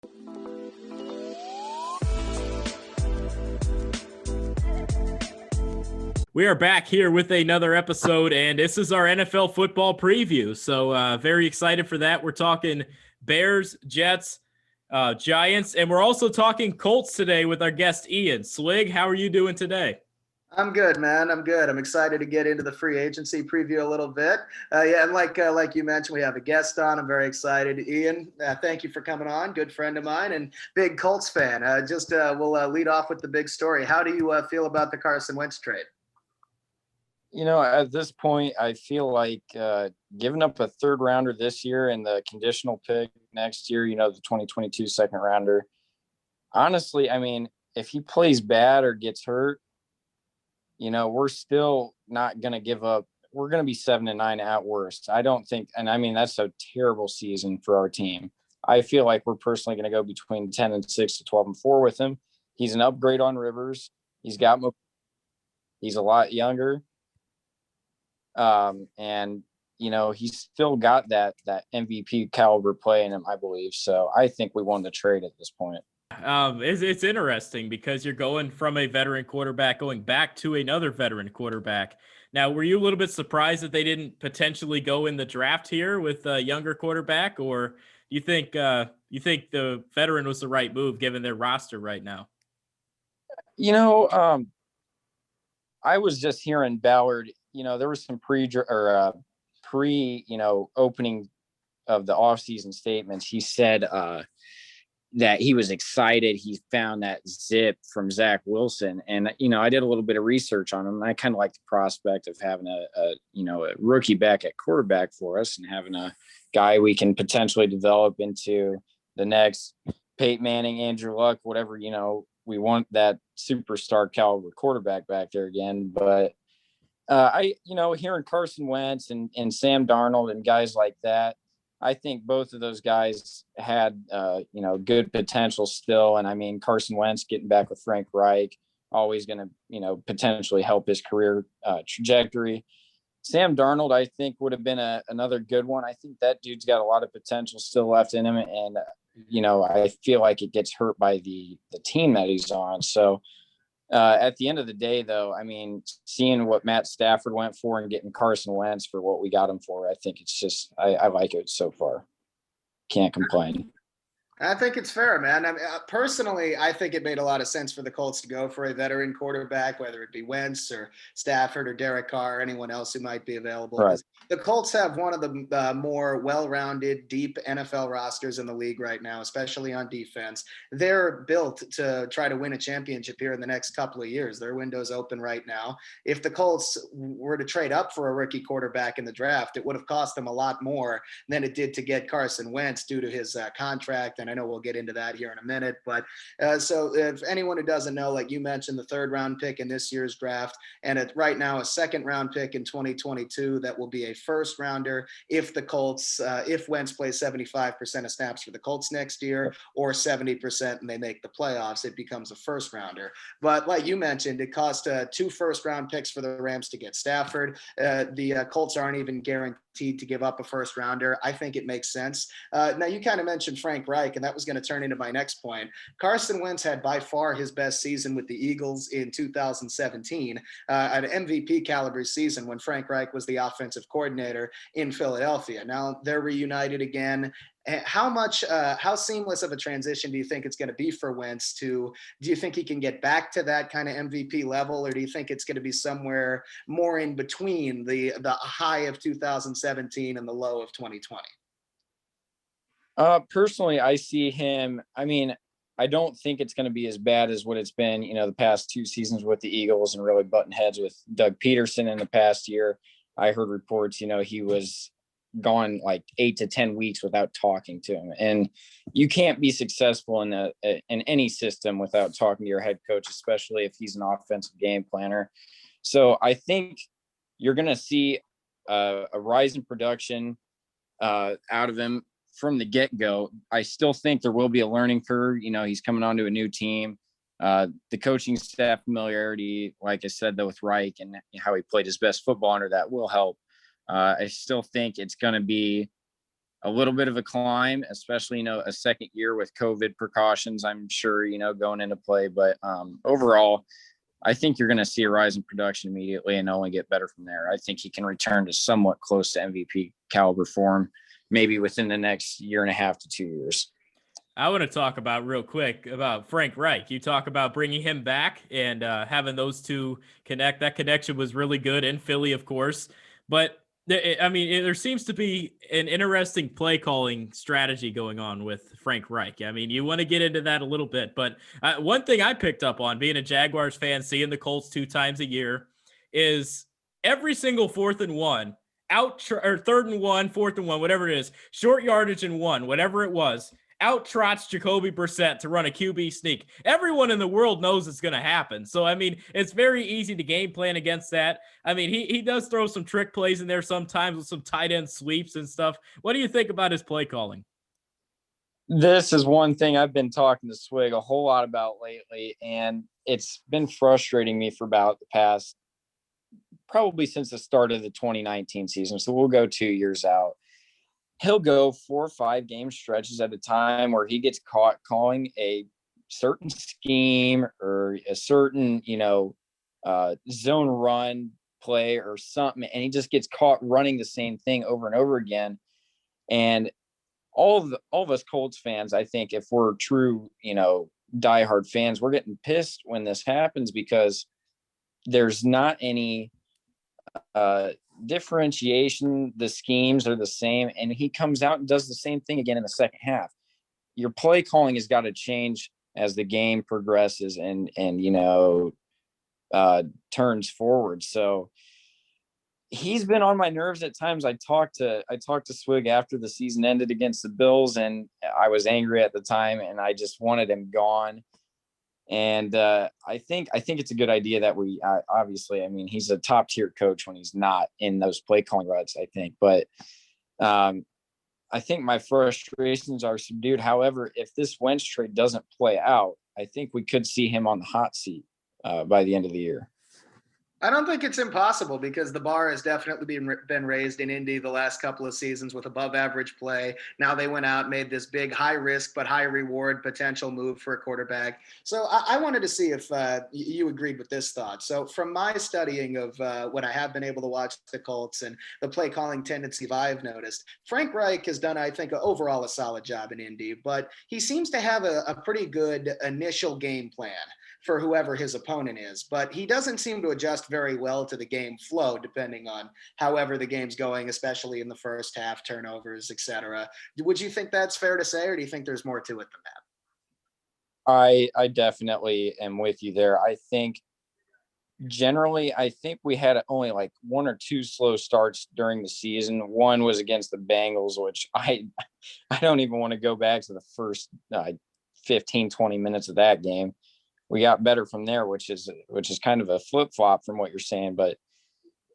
We are back here with another episode, and this is our NFL football preview. So very excited for that. We're talking Bears, Jets, Giants, and we're also talking Colts today with our guest, Ian. Swig, how are you doing today? I'm good, man. I'm good. I'm excited to get into the free agency preview a little bit. And like you mentioned, we have a guest on. I'm very excited. Ian, thank you for coming on. Good friend of mine and big Colts fan. We'll lead off with the big story. How do you feel about the Carson Wentz trade? At this point, I feel like giving up a third rounder this year and the conditional pick next year, the 2022 second rounder. Honestly, I mean, if he plays bad or gets hurt, we're still not going to give up. We're going to be 7-9 at worst. I don't think, and I mean, that's a terrible season for our team. I feel like we're personally going to go between 10-6 to 12-4 with him. He's an upgrade on Rivers. He's a lot younger. He's still got that MVP caliber play in him, I believe. So I think we won the trade at this point. It's interesting because you're going from a veteran quarterback going back to another veteran quarterback. Now, were you a little bit surprised that they didn't potentially go in the draft here with a younger quarterback, or do you think the veteran was the right move given their roster right now? I was just hearing Ballard. There was some opening of the offseason statements. He said that he was excited. He found that zip from Zach Wilson. And, I did a little bit of research on him. And I kind of like the prospect of having a rookie back at quarterback for us and having a guy we can potentially develop into the next Peyton Manning, Andrew Luck, whatever, we want that superstar caliber quarterback back there again. But hearing Carson Wentz and Sam Darnold and guys like that, I think both of those guys had, good potential still. And I mean, Carson Wentz getting back with Frank Reich, always going to, potentially help his career trajectory. Sam Darnold, I think, would have been another good one. I think that dude's got a lot of potential still left in him. And, I feel like it gets hurt by the team that he's on. So, at the end of the day, though, I mean, seeing what Matt Stafford went for and getting Carson Wentz for what we got him for, I think it's just, I like it so far. Can't complain. I think it's fair, man. I mean, personally, I think it made a lot of sense for the Colts to go for a veteran quarterback, whether it be Wentz or Stafford or Derek Carr or anyone else who might be available. Right. The Colts have one of the more well-rounded, deep NFL rosters in the league right now, especially on defense. They're built to try to win a championship here in the next couple of years. Their window's open right now. If the Colts were to trade up for a rookie quarterback in the draft, it would have cost them a lot more than it did to get Carson Wentz due to his contract. And I know we'll get into that here in a minute. But so if anyone who doesn't know, like you mentioned, the third round pick in this year's draft, and right now a second round pick in 2022, that will be a first rounder if the Colts, if Wentz plays 75% of snaps for the Colts next year, or 70% and they make the playoffs, it becomes a first rounder. But like you mentioned, it cost 2 first round picks for the Rams to get Stafford. The Colts aren't even guaranteed to give up a first rounder. I think it makes sense. Now you kind of mentioned Frank Reich, and that was going to turn into my next point. Carson Wentz had by far his best season with the Eagles in 2017, an MVP caliber season when Frank Reich was the offensive coordinator in Philadelphia. Now they're reunited again. How seamless of a transition do you think it's going to be for Wentz do you think he can get back to that kind of MVP level, or do you think it's going to be somewhere more in between the high of 2017 and the low of 2020? Personally, I see him. I mean, I don't think it's going to be as bad as what it's been, the past 2 seasons with the Eagles and really butting heads with Doug Peterson in the past year. I heard reports, he was gone like 8 to 10 weeks without talking to him. And you can't be successful in any system without talking to your head coach, especially if he's an offensive game planner. So I think you're going to see a rise in production out of him from the get-go. I still think there will be a learning curve. He's coming onto a new team. The coaching staff familiarity, like I said, though, with Reich and how he played his best football under that will help. I still think it's going to be a little bit of a climb, especially, a second year with COVID precautions, I'm sure, going into play. But overall, I think you're going to see a rise in production immediately and only get better from there. I think he can return to somewhat close to MVP caliber form, maybe within the next year and a half to 2 years. I want to talk about real quick about Frank Reich. You talk about bringing him back and having those two connect. That connection was really good in Philly, of course. But there seems to be an interesting play calling strategy going on with Frank Reich. I mean, you want to get into that a little bit, but one thing I picked up on being a Jaguars fan, seeing the Colts 2 times a year, is every single 4th and 1, or 3rd and 1, 4th and 1, whatever it is, short yardage and 1, whatever it was, out trots Jacoby Brissett to run a QB sneak. Everyone in the world knows it's going to happen. So, I mean, it's very easy to game plan against that. I mean, he does throw some trick plays in there sometimes with some tight end sweeps and stuff. What do you think about his play calling? This is one thing I've been talking to Swig a whole lot about lately, and it's been frustrating me for about the past, probably since the start of the 2019 season. So we'll go 2 years out. He'll go 4 or 5 game stretches at a time where he gets caught calling a certain scheme or a certain, zone run play or something. And he just gets caught running the same thing over and over again. And all of us Colts fans, I think if we're true, diehard fans, we're getting pissed when this happens because there's not any differentiation. The schemes are the same, and he comes out and does the same thing again in the second half. Your play calling has got to change as the game progresses and turns forward. So he's been on my nerves at times. I talked to Swig after the season ended against the Bills, and I was angry at the time, and I just wanted him gone. And I think it's a good idea that we obviously, I mean, he's a top tier coach when he's not in those play calling ruts, I think. But I think my frustrations are subdued. However, if this Wentz trade doesn't play out, I think we could see him on the hot seat by the end of the year. I don't think it's impossible because the bar has definitely been raised in Indy the last couple of seasons with above average play. Now they went out, made this big high risk but high reward potential move for a quarterback. So I wanted to see if you agreed with this thought. So from my studying of when I have been able to watch the Colts and the play calling tendencies I've noticed, Frank Reich has done, I think, overall a solid job in Indy, but he seems to have a pretty good initial game plan for whoever his opponent is, but he doesn't seem to adjust very well to the game flow, depending on however the game's going, especially in the first half, turnovers, etc. Would you think that's fair to say, or do you think there's more to it than that? I definitely am with you there. I think generally, we had only like 1 or 2 slow starts during the season. One was against the Bengals, which I don't even want to go back to the first 15, 20 minutes of that game. We got better from there, which is kind of a flip-flop from what you're saying. But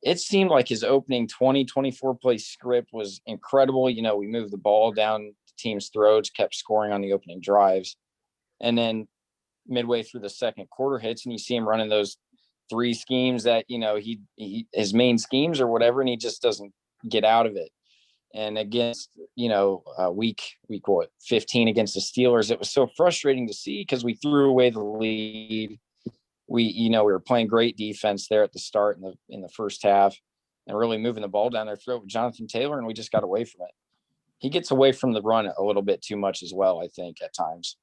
it seemed like his opening 24 play script was incredible. We moved the ball down the team's throats, kept scoring on the opening drives. And then midway through the second quarter hits, and you see him running those 3 schemes that, his main schemes or whatever, and he just doesn't get out of it. And against, week 15 against the Steelers, it was so frustrating to see because we threw away the lead. We were playing great defense there at the start in the first half and really moving the ball down their throat with Jonathan Taylor, and we just got away from it. He gets away from the run a little bit too much as well, I think, at times.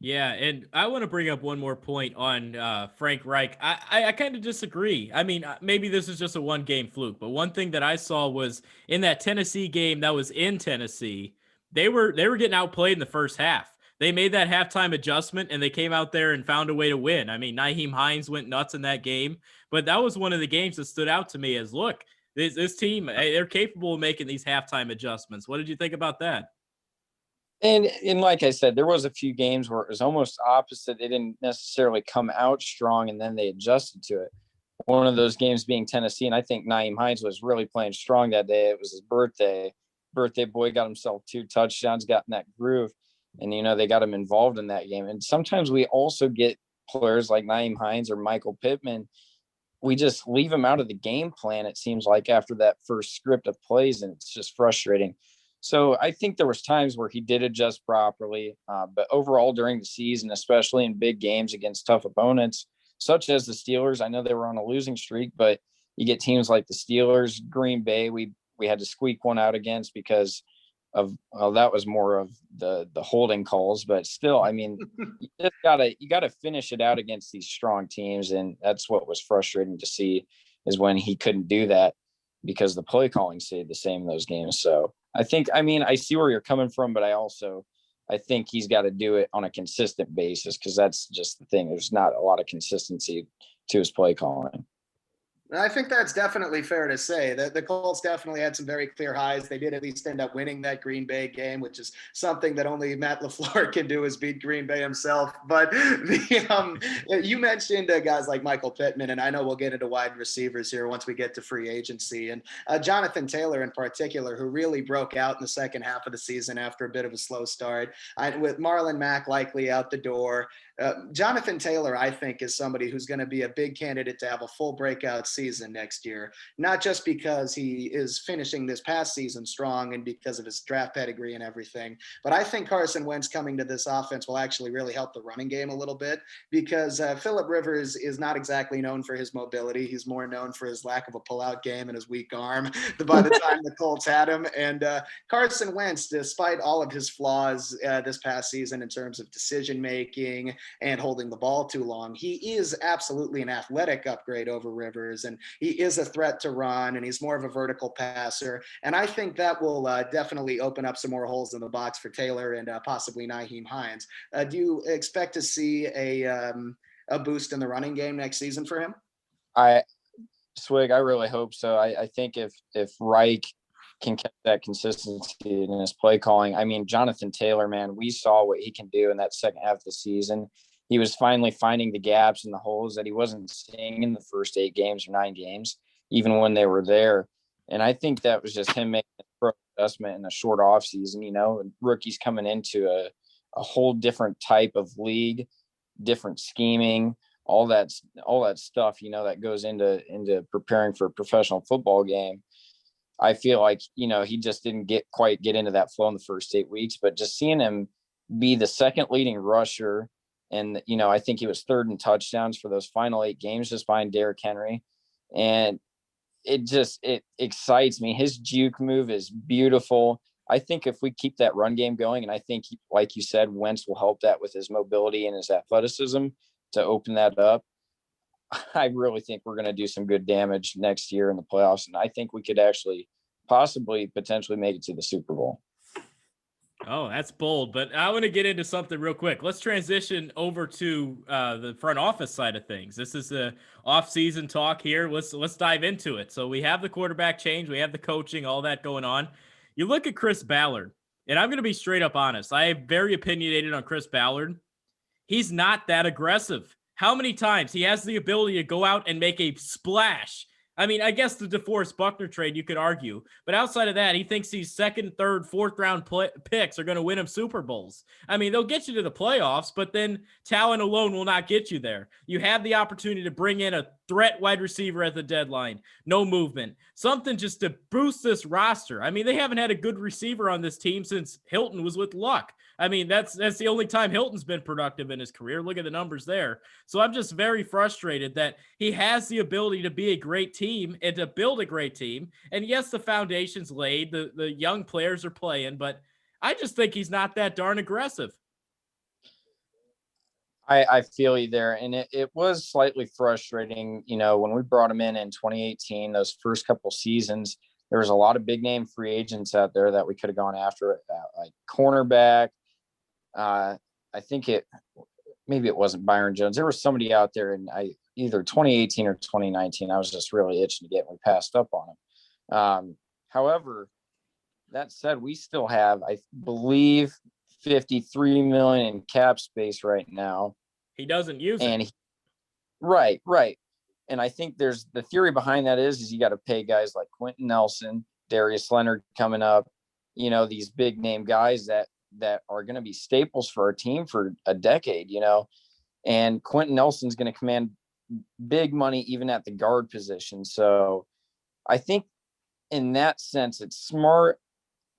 Yeah, and I want to bring up one more point on Frank Reich. I kind of disagree. I mean, maybe this is just a one-game fluke, but one thing that I saw was in that Tennessee game that was in Tennessee, they were getting outplayed in the first half. They made that halftime adjustment, and they came out there and found a way to win. I mean, Nyheim Hines went nuts in that game, but that was one of the games that stood out to me as, look, this team, they're capable of making these halftime adjustments. What did you think about that? And like I said, there was a few games where it was almost opposite. They didn't necessarily come out strong, and then they adjusted to it. One of those games being Tennessee, and I think Nyheim Hines was really playing strong that day. It was his birthday. Birthday boy got himself 2 touchdowns, got in that groove, and, they got him involved in that game. And sometimes we also get players like Nyheim Hines or Michael Pittman. We just leave them out of the game plan, it seems like, after that first script of plays, and it's just frustrating. So I think there was times where he did adjust properly, but overall during the season, especially in big games against tough opponents, such as the Steelers, I know they were on a losing streak, but you get teams like the Steelers, Green Bay, we had to squeak one out against because of, well, that was more of the holding calls, but still, I mean, you gotta finish it out against these strong teams, and that's what was frustrating to see is when he couldn't do that because the play calling stayed the same in those games. So I mean, I see where you're coming from, but I think he's got to do it on a consistent basis because that's just the thing. There's not a lot of consistency to his play calling. I think that's definitely fair to say that the Colts definitely had some very clear highs. They did at least end up winning that Green Bay game, which is something that only Matt LaFleur can do, is beat Green Bay himself. But you mentioned guys like Michael Pittman, and I know we'll get into wide receivers here once we get to free agency. And Jonathan Taylor in particular, who really broke out in the second half of the season after a bit of a slow start, with Marlon Mack likely out the door. Jonathan Taylor, I think, is somebody who's going to be a big candidate to have a full breakout season next year, not just because he is finishing this past season strong and because of his draft pedigree and everything, but I think Carson Wentz coming to this offense will actually really help the running game a little bit because Phillip Rivers is not exactly known for his mobility. He's more known for his lack of a pullout game and his weak arm by the time the Colts had him. And Carson Wentz, despite all of his flaws this past season in terms of decision-making and holding the ball too long, he is absolutely an athletic upgrade over Rivers, and he is a threat to run, and he's more of a vertical passer. And I think that will definitely open up some more holes in the box for Taylor and possibly Nyheim Hines. Do you expect to see a boost in the running game next season for him? I really hope so. I think if Reich can keep that consistency in his play calling. I mean, Jonathan Taylor, man, we saw what he can do in that second half of the season. He was finally finding the gaps and the holes that he wasn't seeing in the first 8 games or 9 games, even when they were there. And I think that was just him making a pro adjustment in a short off season. You know, rookies coming into a whole different type of league, different scheming, all that stuff, you know, that goes into preparing for a professional football game. I feel like, you know, he just didn't quite get into that flow in the first 8 weeks, but just seeing him be the second leading rusher, and, you know, I think he was third in touchdowns for those final 8 games just behind Derrick Henry. And it excites me. His juke move is beautiful. I think if we keep that run game going, and I think, like you said, Wentz will help that with his mobility and his athleticism to open that up. I really think we're going to do some good damage next year in the playoffs. And I think we could actually potentially make it to the Super Bowl. Oh, that's bold, but I want to get into something real quick. Let's transition over to the front office side of things. This is a off-season talk here. Let's dive into it. So we have the quarterback change, we have the coaching, all that going on. You look at Chris Ballard, and I'm going to be straight up honest. I am very opinionated on Chris Ballard. He's not that aggressive. How many times he has the ability to go out and make a splash? I mean, I guess the DeForest Buckner trade, you could argue. But outside of that, he thinks these second, third, fourth round picks are going to win him Super Bowls. I mean, they'll get you to the playoffs, but then talent alone will not get you there. You have the opportunity to bring in a threat wide receiver at the deadline. No movement. Something just to boost this roster. I mean, they haven't had a good receiver on this team since Hilton was with Luck. I mean, that's the only time Hilton's been productive in his career. Look at the numbers there. So I'm just very frustrated that he has the ability to be a great team and to build a great team. And yes, the foundation's laid, the young players are playing, but I just think he's not that darn aggressive. I feel you there. And it was slightly frustrating, you know, when we brought him in 2018, those first couple seasons, there was a lot of big name free agents out there that we could have gone after, like cornerback. I think maybe it wasn't Byron Jones. There was somebody out there in either 2018 or 2019. I was just really itching to get, and we passed up on him. However, that said, we still have, I believe, $53 million in cap space right now. He doesn't use it. Right. And I think there's the theory behind that is you got to pay guys like Quentin Nelson, Darius Leonard coming up, you know, these big name guys that are going to be staples for our team for a decade, you know, and Quentin Nelson's going to command big money even at the guard position. So I think in that sense, it's smart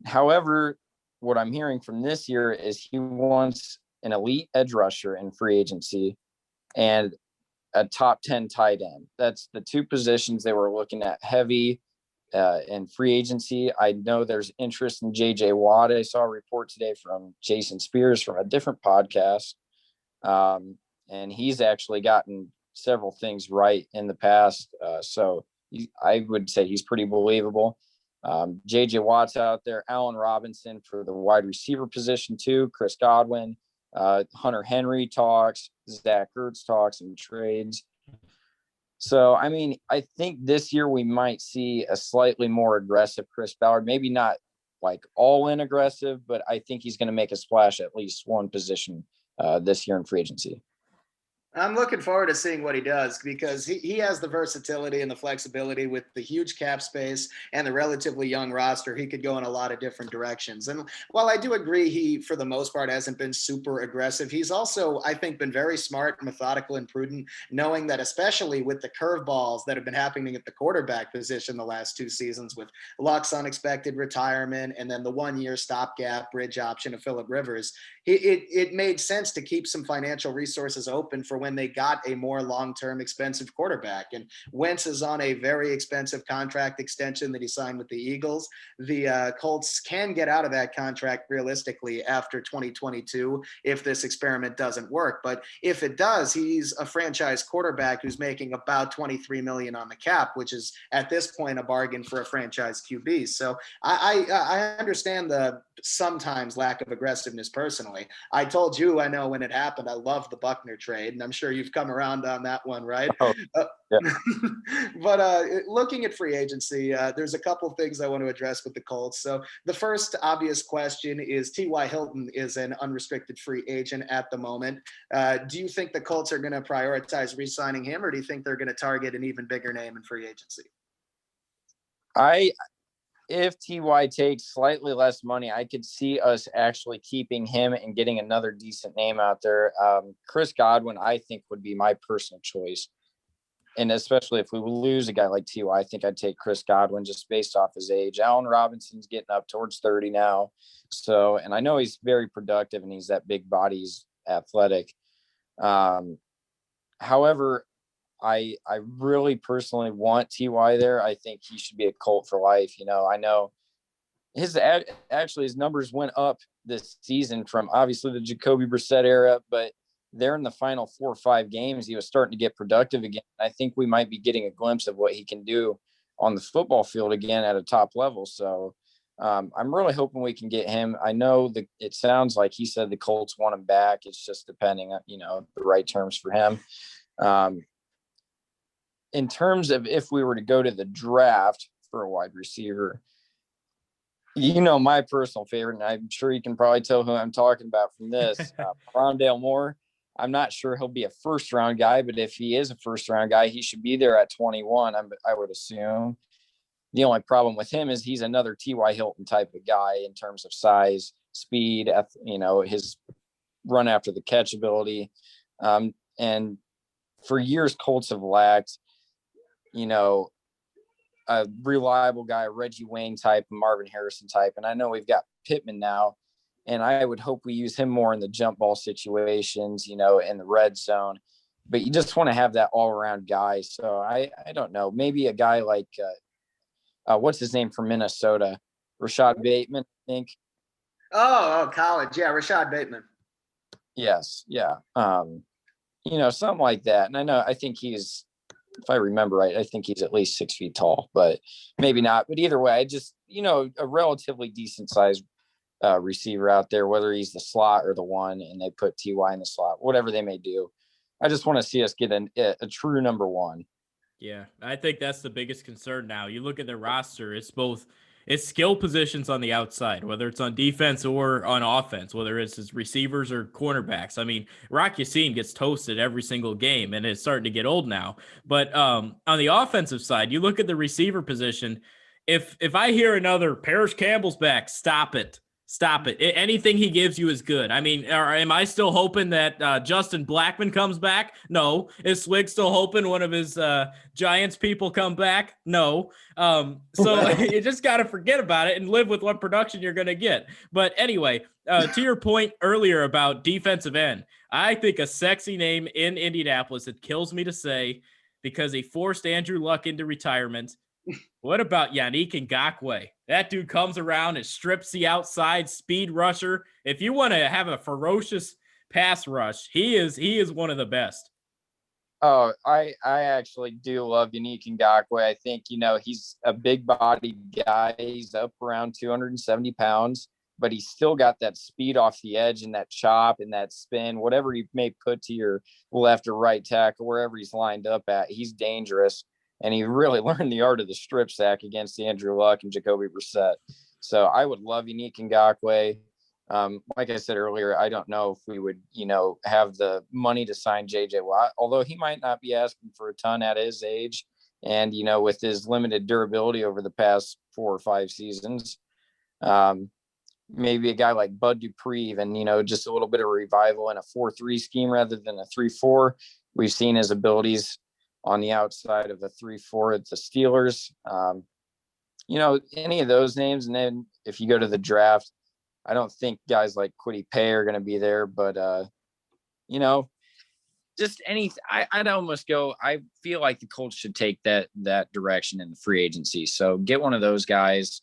However, what I'm hearing from this year is he wants an elite edge rusher in free agency and a top 10 tight end. That's the two positions they were looking at heavy in free agency. I know there's interest in JJ Watt. I saw a report today from Jason Spears from a different podcast. And he's actually gotten several things right in the past. I would say he's pretty believable. JJ Watt's out there, Allen Robinson for the wide receiver position too, Chris Godwin, Hunter Henry talks, Zach Ertz talks and trades. So, I mean, I think this year we might see a slightly more aggressive Chris Ballard, maybe not like all in aggressive, but I think he's going to make a splash at least one position this year in free agency. I'm looking forward to seeing what he does because he has the versatility and the flexibility with the huge cap space and the relatively young roster. He could go in a lot of different directions. And while I do agree he, for the most part, hasn't been super aggressive, he's also, I think, been very smart, methodical, and prudent, knowing that especially with the curveballs that have been happening at the quarterback position the last 2 seasons with Luck's unexpected retirement and then the 1-year stopgap bridge option of Phillip Rivers, it made sense to keep some financial resources open for when they got a more long-term expensive quarterback. And Wentz is on a very expensive contract extension that he signed with the Eagles. The Colts can get out of that contract realistically after 2022 if this experiment doesn't work. But if it does, he's a franchise quarterback who's making about $23 million on the cap, which is at this point a bargain for a franchise QB. So I understand the sometimes lack of aggressiveness personally. I told you, I know when it happened, I loved the Buckner trade, and I'm sure you've come around on that one, right? Oh, yeah. But looking at free agency, there's a couple of things I want to address with the Colts. So the first obvious question is T.Y. Hilton is an unrestricted free agent at the moment. Do you think the Colts are going to prioritize re-signing him, or do you think they're going to target an even bigger name in free agency? If TY takes slightly less money, I could see us actually keeping him and getting another decent name out there. Chris Godwin, I think, would be my personal choice. And especially if we lose a guy like TY, I think I'd take Chris Godwin just based off his age. Allen Robinson's getting up towards 30 now. So, and I know he's very productive and he's that big body, he's athletic. However, I really personally want TY there. I think he should be a Colt for life. You know, I know his numbers went up this season from obviously the Jacoby Brissett era, but they're in the final 4 or 5 games. He was starting to get productive again. I think we might be getting a glimpse of what he can do on the football field again at a top level. So I'm really hoping we can get him. I know that it sounds like he said the Colts want him back. It's just depending on, the right terms for him. In terms of if we were to go to the draft for a wide receiver, my personal favorite, and I'm sure you can probably tell who I'm talking about from this, Rondale Moore. I'm not sure he'll be a first-round guy, but if he is a first-round guy, he should be there at 21, I would assume. The only problem with him is he's another T.Y. Hilton type of guy in terms of size, speed, his run after the catch ability. And for years, Colts have lacked a reliable guy, Reggie Wayne type, Marvin Harrison type. And I know we've got Pittman now, and I would hope we use him more in the jump ball situations, in the red zone. But you just want to have that all around guy. So I don't know, maybe a guy like, what's his name from Minnesota? Rashad Bateman, I think. Oh, college. Yeah, Rashad Bateman. Yes. Yeah. Something like that. And I think he's, if I remember right, I think he's at least 6 feet tall, but maybe not. But either way, I just, a relatively decent sized receiver out there, whether he's the slot or the one, and they put TY in the slot, whatever they may do. I just want to see us get a true number one. Yeah, I think that's the biggest concern now. You look at their roster, it's skill positions on the outside, whether it's on defense or on offense, whether it's his receivers or cornerbacks. I mean, Rock Yassin gets toasted every single game, and it's starting to get old now. But on the offensive side, you look at the receiver position. If I hear another Parrish Campbell's back, stop it. Stop it. Anything he gives you is good. I mean, am I still hoping that Justin Blackman comes back? No. Is Swig still hoping one of his Giants people come back? No. So you just got to forget about it and live with what production you're going to get. But anyway, to your point earlier about defensive end, I think a sexy name in Indianapolis, it kills me to say, because he forced Andrew Luck into retirement. What about Yannick Ngakoue? That dude comes around and strips the outside speed rusher. If you want to have a ferocious pass rush, he is one of the best. Oh, I actually do love Yannick Ngakoue. I think, he's a big bodied guy. He's up around 270 pounds, but he's still got that speed off the edge and that chop and that spin, whatever you may put to your left or right tackle, wherever he's lined up at, he's dangerous. And he really learned the art of the strip sack against Andrew Luck and Jacoby Brissett. So I would love Yannick Ngakoue. Like I said earlier, I don't know if we would, have the money to sign JJ Watt, although he might not be asking for a ton at his age. And, with his limited durability over the past 4 or 5 seasons, maybe a guy like Bud Dupree, even, just a little bit of revival in a 4-3 scheme rather than a 3-4. We've seen his abilities on the outside of a 3-4 at the Steelers. Any of those names. And then if you go to the draft, I don't think guys like Kwity Paye are going to be there, but, just I'd almost go, I feel like the Colts should take that direction in the free agency. So get one of those guys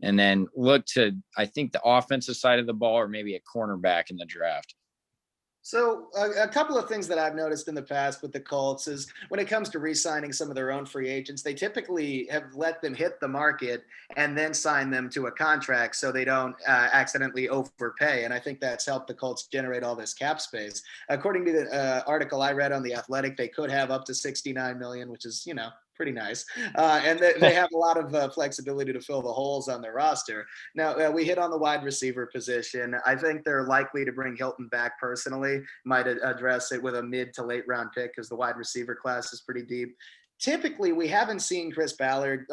and then look to, I think, the offensive side of the ball or maybe a cornerback in the draft. So a couple of things that I've noticed in the past with the Colts is when it comes to re-signing some of their own free agents, they typically have let them hit the market and then sign them to a contract so they don't accidentally overpay. And I think that's helped the Colts generate all this cap space. According to the article I read on The Athletic, they could have up to $69 million, which is, pretty nice. And they have a lot of flexibility to fill the holes on their roster. Now, we hit on the wide receiver position. I think they're likely to bring Hilton back personally, might address it with a mid to late round pick because the wide receiver class is pretty deep. Typically, we haven't seen Chris Ballard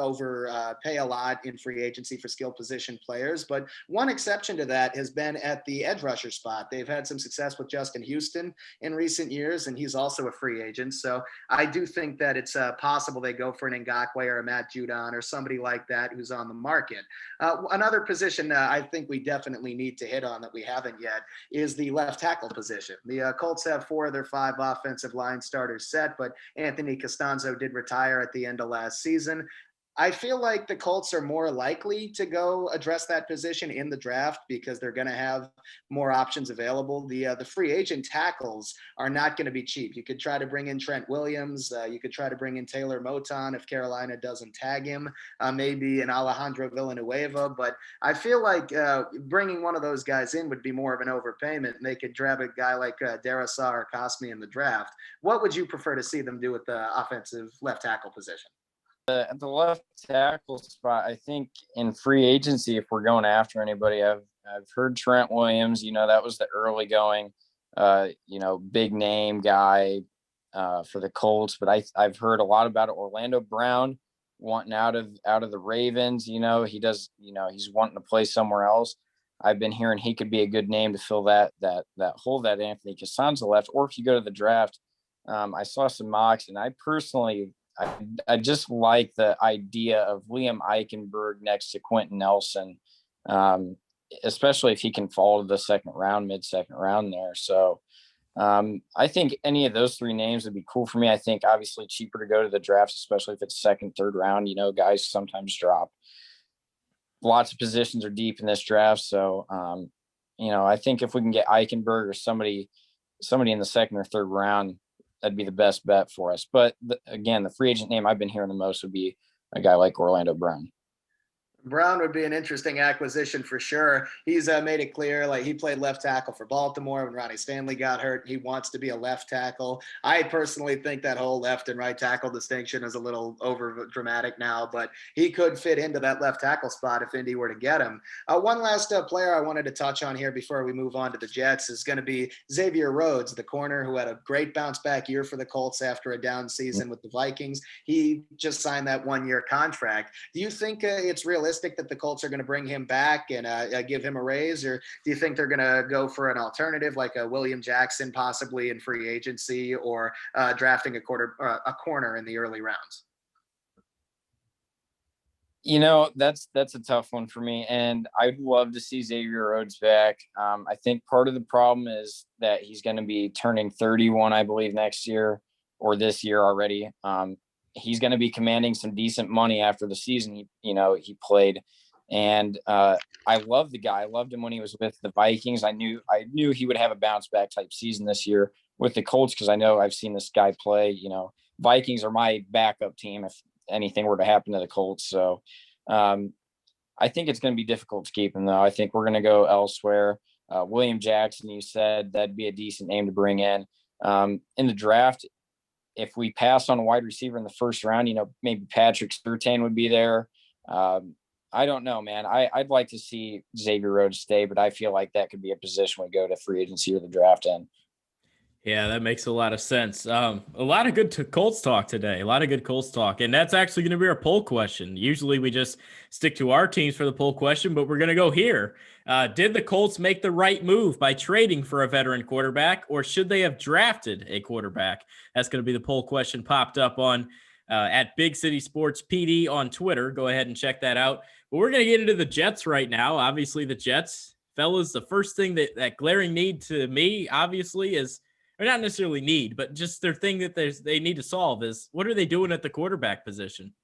pay a lot in free agency for skill position players, but one exception to that has been at the edge rusher spot. They've had some success with Justin Houston in recent years, and he's also a free agent. So I do think that it's possible they go for an Ngakoue or a Matt Judon or somebody like that who's on the market. Another position I think we definitely need to hit on that we haven't yet is the left tackle position. The Colts have 4 of their 5 offensive line starters set, but Anthony Costanzo did retire at the end of last season. I feel like the Colts are more likely to go address that position in the draft because they're going to have more options available. The free agent tackles are not going to be cheap. You could try to bring in Trent Williams. You could try to bring in Taylor Moton if Carolina doesn't tag him, maybe an Alejandro Villanueva. But I feel like bringing one of those guys in would be more of an overpayment, and they could grab a guy like Darrisaw or Cosme in the draft. What would you prefer to see them do with the offensive left tackle position? At the left tackle spot, I think in free agency, if we're going after anybody, I've heard Trent Williams. That was the early going, big name guy for the Colts. But I've heard a lot about Orlando Brown wanting out of the Ravens. He does. He's wanting to play somewhere else. I've been hearing he could be a good name to fill that hole that Anthony Costanzo left. Or if you go to the draft, I saw some mocks, and I personally. I just like the idea of Liam Eichenberg next to Quentin Nelson, especially if he can fall to the mid-second round there. So I think any of those 3 names would be cool for me. I think obviously cheaper to go to the drafts, especially if it's 2nd, 3rd round. Guys sometimes drop. Lots of positions are deep in this draft. So, I think if we can get Eichenberg or somebody in the 2nd or 3rd round, that'd be the best bet for us. But again, the free agent name I've been hearing the most would be a guy like Orlando Brown. Brown would be an interesting acquisition for sure. He's made it clear, like he played left tackle for Baltimore when Ronnie Stanley got hurt. He wants to be a left tackle. I personally think that whole left and right tackle distinction is a little over dramatic now, but he could fit into that left tackle spot if Indy were to get him. One last player I wanted to touch on here before we move on to the Jets is going to be Xavier Rhodes, the corner who had a great bounce back year for the Colts after a down season with the Vikings. He just signed that 1-year contract. Do you think it's realistic realistic that the Colts are going to bring him back and give him a raise, or do you think they're going to go for an alternative like a William Jackson possibly in free agency, or drafting a corner in the early rounds? That's a tough one for me, and I'd love to see Xavier Rhodes back. I think part of the problem is that he's going to be turning 31, I believe, next year or this year already. He's going to be commanding some decent money after the season he played, and I love the guy. I loved him when he was with the Vikings. I knew he would have a bounce back type season this year with the Colts, because I know I've seen this guy play. Vikings are my backup team if anything were to happen to the Colts. So I think it's going to be difficult to keep him, though. I think we're going to go elsewhere. William Jackson, you said that'd be a decent name to bring in the draft. If we pass on a wide receiver in the first round, maybe Patrick Surtain would be there. I don't know, man. I'd like to see Xavier Rhodes stay, but I feel like that could be a position we go to free agency or the draft in. Yeah, that makes a lot of sense. A lot of good Colts talk today. A lot of good Colts talk. And that's actually going to be our poll question. Usually we just stick to our teams for the poll question, but we're going to go here. Did the Colts make the right move by trading for a veteran quarterback, or should they have drafted a quarterback? That's going to be the poll question popped up on at Big City Sports PD on Twitter. Go ahead and check that out. But we're going to get into the Jets right now. Obviously, the Jets, fellas, the first thing that glaring need to me, obviously, is, or not necessarily need, but just their thing that they need to solve is, what are they doing at the quarterback position?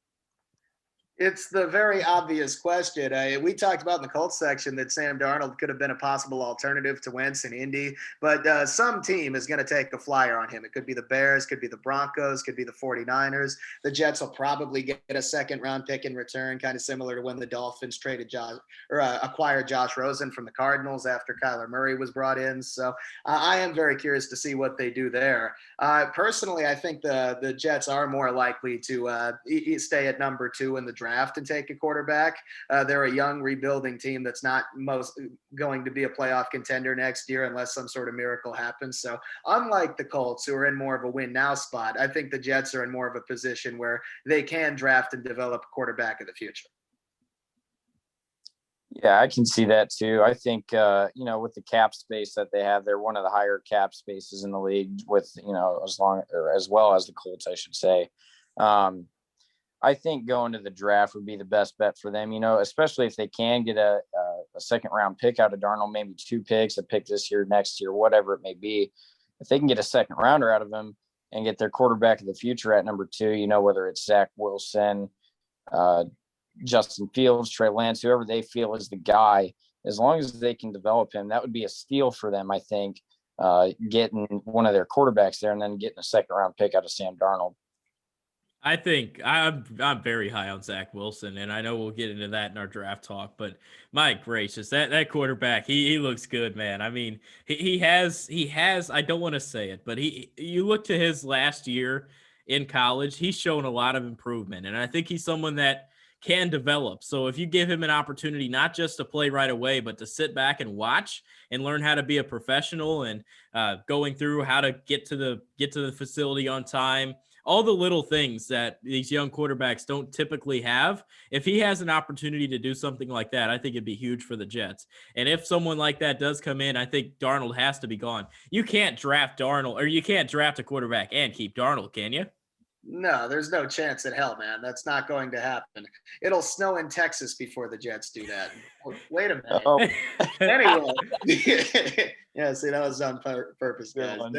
It's the very obvious question. We talked about in the Colts section that Sam Darnold could have been a possible alternative to Wentz in Indy, but some team is going to take a flyer on him. It could be the Bears, could be the Broncos, could be the 49ers. The Jets will probably get a second-round pick in return, kind of similar to when the Dolphins acquired Josh Rosen from the Cardinals after Kyler Murray was brought in. So I am very curious to see what they do there. Personally, I think the Jets are more likely to stay at number 2 in the draft and take a quarterback. They're a young rebuilding team that's not going to be a playoff contender next year unless some sort of miracle happens. So unlike the Colts, who are in more of a win now spot, I think the Jets are in more of a position where they can draft and develop a quarterback of the future. Yeah, I can see that too. I think, with the cap space that they have, they're one of the higher cap spaces in the league with, as well as the Colts, I should say. I think going to the draft would be the best bet for them, especially if they can get a second round pick out of Darnold, maybe 2 picks, a pick this year, next year, whatever it may be. If they can get a second rounder out of him and get their quarterback of the future at number 2, whether it's Zach Wilson, Justin Fields, Trey Lance, whoever they feel is the guy, as long as they can develop him, that would be a steal for them, I think, getting one of their quarterbacks there and then getting a second round pick out of Sam Darnold. I think I'm very high on Zach Wilson, and I know we'll get into that in our draft talk, but my gracious, that quarterback, he looks good, man. I mean, he has, I don't want to say it, but you look to his last year in college, he's shown a lot of improvement, and I think he's someone that can develop. So if you give him an opportunity, not just to play right away, but to sit back and watch and learn how to be a professional and going through how to get to the facility on time, all the little things that these young quarterbacks don't typically have. If he has an opportunity to do something like that, I think it'd be huge for the Jets. And if someone like that does come in, I think Darnold has to be gone. You can't draft Darnold, or you can't draft a quarterback and keep Darnold, can you? No, there's no chance in hell, man. That's not going to happen. It'll snow in Texas before the Jets do that. Wait a minute. Oh. Anyway, yeah, see, that was on purpose, guys. One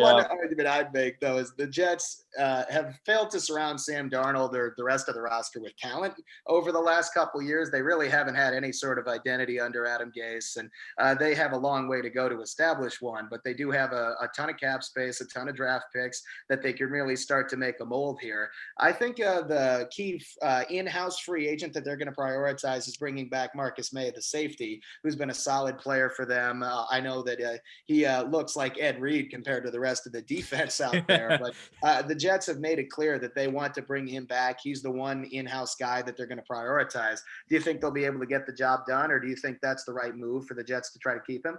argument I'd make, though, is the Jets have failed to surround Sam Darnold or the rest of the roster with talent over the last couple of years. They really haven't had any sort of identity under Adam Gase, and they have a long way to go to establish one, but they do have a ton of cap space, a ton of draft picks that they can really start to make a mold here. I think the key in-house free agent that they're going to prioritize is bringing back Marcus May, the safety, who's been a solid player for them. I know that he looks like Ed Reed compared to the rest of the defense out there, but the Jets have made it clear that they want to bring him back. He's the one in-house guy that they're going to prioritize. Do you think they'll be able to get the job done, or do you think that's the right move for the Jets to try to keep him?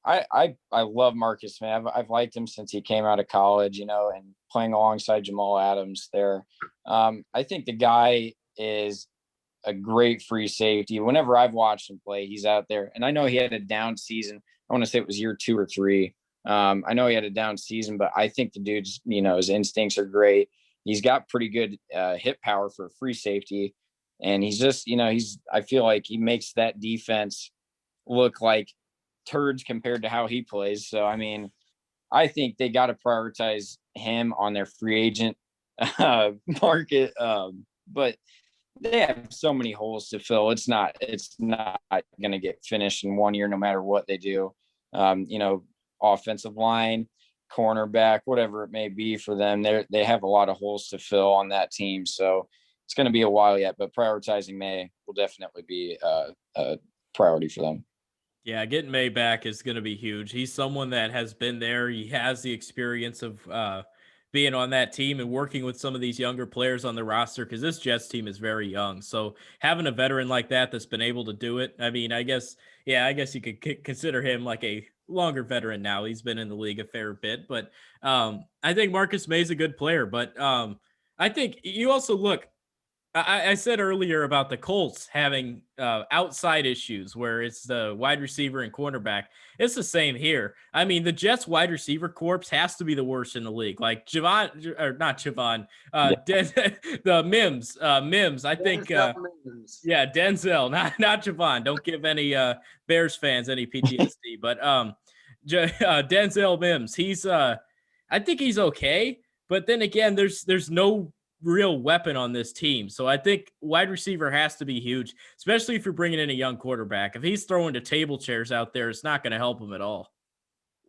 I love Marcus, man. I've liked him since he came out of college, and playing alongside Jamal Adams there. I think the guy is a great free safety. Whenever I've watched him play, he's out there. And I know he had a down season. I want to say it was year 2 or 3. I know he had a down season, but I think the dude's, his instincts are great. He's got pretty good hit power for a free safety. And he's just, I feel like he makes that defense look like turds compared to how he plays. So, I mean, I think they got to prioritize him on their free agent market. But they have so many holes to fill. It's not going to get finished in 1 year, no matter what they do. Offensive line, cornerback, whatever it may be for them. They have a lot of holes to fill on that team. So it's going to be a while yet, but prioritizing May will definitely be a priority for them. Yeah, getting May back is going to be huge. He's someone that has been there. He has the experience of being on that team and working with some of these younger players on the roster, because this Jets team is very young. So having a veteran like that that's been able to do it, I mean, I guess you could consider him like a longer veteran now. He's been in the league a fair bit, but I think Marcus May is a good player. But I think you also look, I said earlier about the Colts having outside issues where it's the wide receiver and cornerback. It's the same here. I mean, the Jets wide receiver corps has to be the worst in the league. Like the Mims. I think, yeah, Denzel, not Javon. Don't give any Bears fans any PTSD, but Denzel Mims. He's I think he's okay, but then again, there's no real weapon on this team. So I think wide receiver has to be huge, especially if you're bringing in a young quarterback. If he's throwing to table chairs out there, it's not going to help him at all.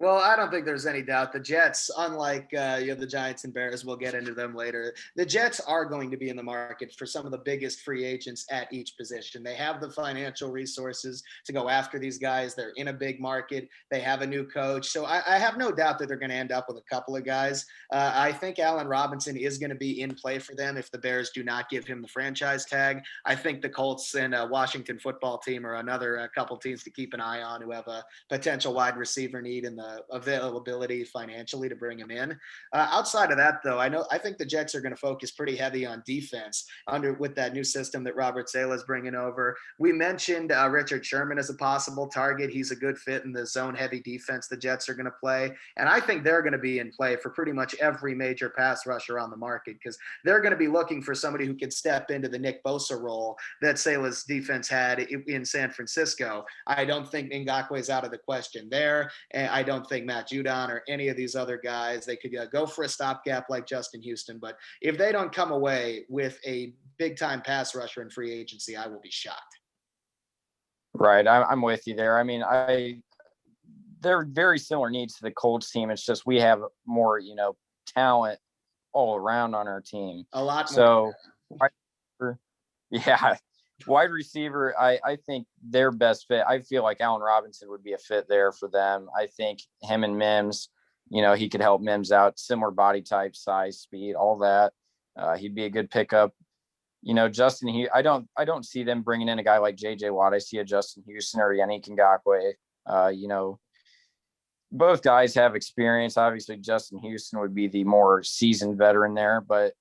Well, I don't think there's any doubt. The Jets, unlike the Giants and Bears, we'll get into them later. The Jets are going to be in the market for some of the biggest free agents at each position. They have the financial resources to go after these guys. They're in a big market. They have a new coach. So I have no doubt that they're going to end up with a couple of guys. I think Allen Robinson is going to be in play for them if the Bears do not give him the franchise tag. I think the Colts and Washington football team are another couple teams to keep an eye on who have a potential wide receiver need in the availability financially to bring him in. Outside of that, though, I think the Jets are going to focus pretty heavy on defense with that new system that Robert Saleh is bringing over. We mentioned Richard Sherman as a possible target. He's a good fit in the zone-heavy defense the Jets are going to play, and I think they're going to be in play for pretty much every major pass rusher on the market, because they're going to be looking for somebody who can step into the Nick Bosa role that Saleh's defense had in San Francisco. I don't think Ngakoue is out of the question there, and I don't think Matt Judon or any of these other guys. They could go for a stopgap like Justin Houston, but if they don't come away with a big-time pass rusher in free agency, I will be shocked. Right, I'm with you there. I mean, they're very similar needs to the Colts team. It's just we have more, talent all around on our team. A lot more. So, yeah, wide receiver, I think their best fit, I feel like Allen Robinson would be a fit there for them. I think him and Mims, he could help Mims out, similar body type, size, speed, all that. He'd be a good pickup. Justin, I don't see them bringing in a guy like J.J. Watt. I see a Justin Houston or Yannick Ngakoue. Both guys have experience. Obviously, Justin Houston would be the more seasoned veteran there, but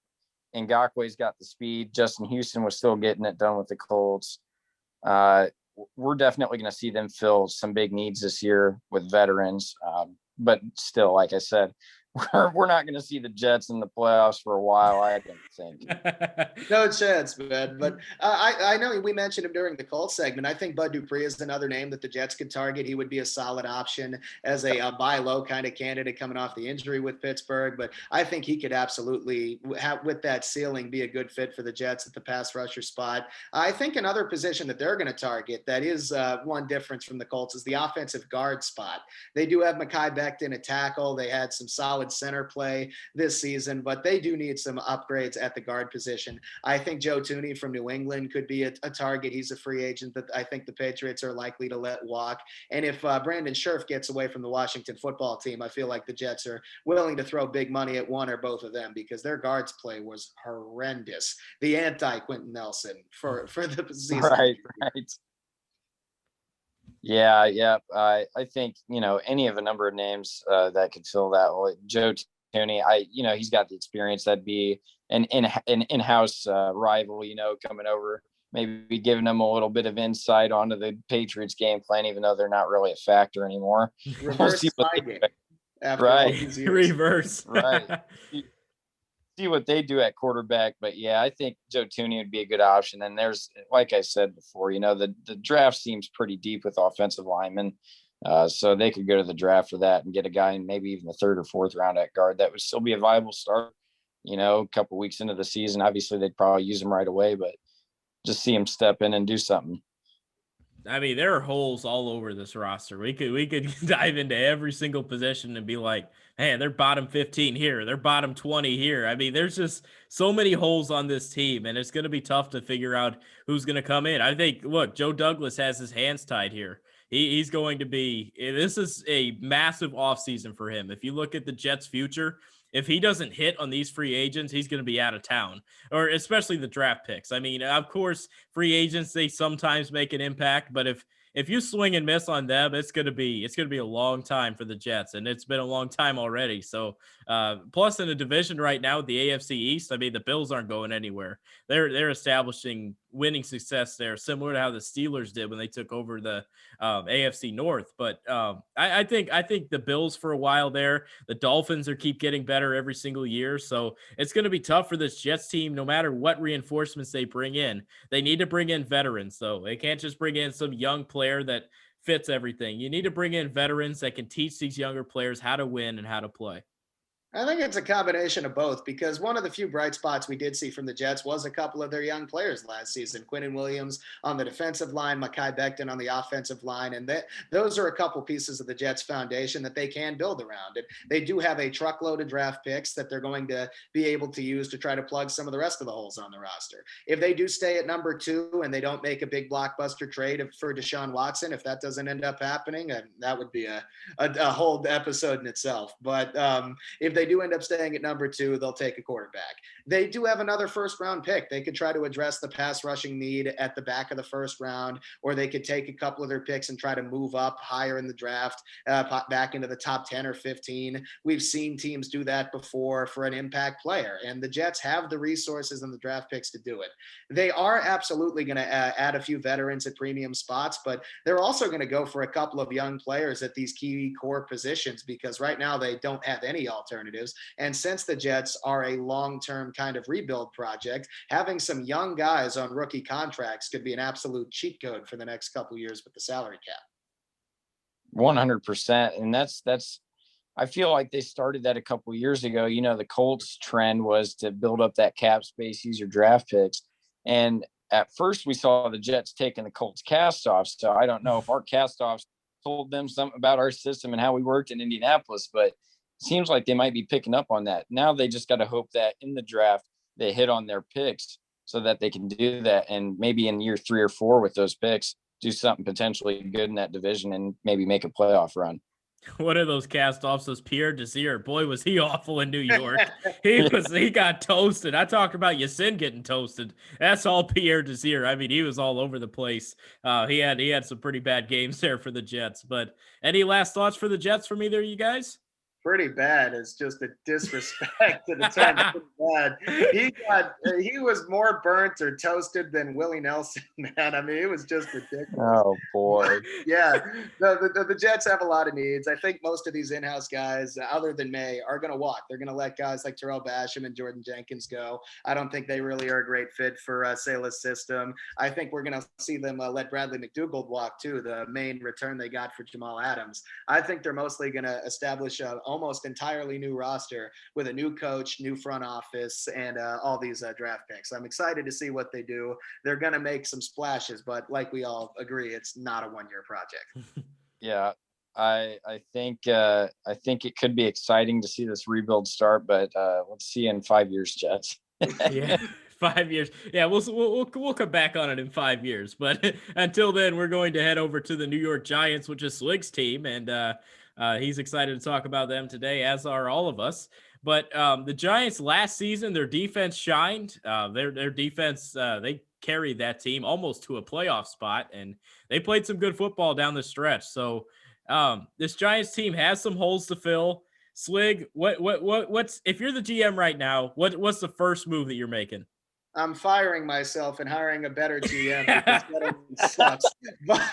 Ngakwe's got the speed. Justin Houston was still getting it done with the Colts. We're definitely going to see them fill some big needs this year with veterans. But still, like I said, we're not going to see the Jets in the playoffs for a while, I don't think. No chance, man. But I know we mentioned him during the Colts segment. I think Bud Dupree is another name that the Jets could target. He would be a solid option as a buy low kind of candidate coming off the injury with Pittsburgh. But I think he could absolutely, with that ceiling, be a good fit for the Jets at the pass rusher spot. I think another position that they're going to target that is one difference from the Colts is the offensive guard spot. They do have Mekhi Becton at tackle. They had some solid center play this season, but they do need some upgrades at the guard position. I think Joe Thuney from New England could be a target. He's a free agent that I think the Patriots are likely to let walk. And if Brandon Scherf gets away from the Washington football team, I feel like the Jets are willing to throw big money at one or both of them, because their guards play was horrendous. The anti-Quentin Nelson for the season. Right. Yeah. I think, any of a number of names that could fill that. Joe Tooney. He's got the experience. That'd be an in-house rival, coming over, maybe giving them a little bit of insight onto the Patriots game plan, even though they're not really a factor anymore. Reverse spy game after all these years. Reverse. Right. See what they do at quarterback. But yeah, I think Joe Tooney would be a good option. And there's, like I said before, the draft seems pretty deep with offensive linemen. So they could go to the draft for that and get a guy in maybe even the 3rd or 4th round at guard. That would still be a viable start, a couple weeks into the season. Obviously they'd probably use him right away, but just see him step in and do something. I mean, there are holes all over this roster. We could dive into every single position and be like, man, they're bottom 15 here. They're bottom 20 here. I mean, there's just so many holes on this team, and it's going to be tough to figure out who's going to come in. I think, look, Joe Douglas has his hands tied here. He's going to be – this is a massive offseason for him. If you look at the Jets' future, if he doesn't hit on these free agents, he's going to be out of town, or especially the draft picks. I mean, of course, free agents, they sometimes make an impact, but if you swing and miss on them, it's going to be a long time for the Jets, and it's been a long time already. So, plus in the division right now, the AFC East, I mean, the Bills aren't going anywhere. They're establishing winning success there, similar to how the Steelers did when they took over the AFC North. But I think the Bills for a while there, the Dolphins keep getting better every single year. So it's going to be tough for this Jets team, no matter what reinforcements they bring in. They need to bring in veterans, though. They can't just bring in some young player that fits everything. You need to bring in veterans that can teach these younger players how to win and how to play. I think it's a combination of both, because one of the few bright spots we did see from the Jets was a couple of their young players last season. Quinnen Williams on the defensive line, Mekhi Becton on the offensive line. And those are a couple pieces of the Jets foundation that they can build around. And they do have a truckload of draft picks that they're going to be able to use to try to plug some of the rest of the holes on the roster. If they do stay at number 2 and they don't make a big blockbuster trade for Deshaun Watson, if that doesn't end up happening, that would be a whole episode in itself. But if they do end up staying at number 2, they'll take a quarterback. They do have another 1st round pick. They could try to address the pass rushing need at the back of the 1st round, or they could take a couple of their picks and try to move up higher in the draft, back into the top 10 or 15. We've seen teams do that before for an impact player, and the Jets have the resources and the draft picks to do it. They are absolutely going to add a few veterans at premium spots, but they're also going to go for a couple of young players at these key core positions, because right now they don't have any alternatives. And since the Jets are a long-term kind of rebuild project, having some young guys on rookie contracts could be an absolute cheat code for the next couple of years with the salary cap. 100%. And that's, I feel like they started that a couple of years ago. The Colts trend was to build up that cap space, use your draft picks. And at first we saw the Jets taking the Colts cast offs. So I don't know if our cast offs told them something about our system and how we worked in Indianapolis, but seems like they might be picking up on that. Now they just got to hope that in the draft they hit on their picks so that they can do that. And maybe in year 3 or 4 with those picks, do something potentially good in that division and maybe make a playoff run. One of those cast-offs was Pierre Desir. Boy, was he awful in New York. He got toasted. I talk about Yasin getting toasted. That's all Pierre Desir. I mean, he was all over the place. He had some pretty bad games there for the Jets. But any last thoughts for the Jets from either of you guys? Pretty bad. It's just a disrespect to the term bad. He was more burnt or toasted than Willie Nelson, man. I mean, it was just ridiculous. Oh boy. Yeah, the Jets have a lot of needs. I think most of these in-house guys, other than May, are going to walk. They're going to let guys like Terrell Basham and Jordan Jenkins go. I don't think they really are a great fit for Saleh's system. I think we're going to see them let Bradley McDougald walk too, the main return they got for Jamal Adams. I think they're mostly going to establish almost entirely new roster with a new coach, new front office, and all these draft picks. I'm excited to see what they do. They're going to make some splashes, but like we all agree, it's not a one-year project. Yeah, I think it could be exciting to see this rebuild start, but let's see in 5 years, Jets. Yeah. 5 years. Yeah, we'll come back on it in 5 years. But until then, we're going to head over to the New York Giants, which is Slig's team, and he's excited to talk about them today, as are all of us. But the Giants last season, their defense shined. Their defense, they carried that team almost to a playoff spot, and they played some good football down the stretch. So this Giants team has some holes to fill. Slig, what's if you're the GM right now, what's the first move that you're making? I'm firing myself and hiring a better GM because Gettleman sucks. But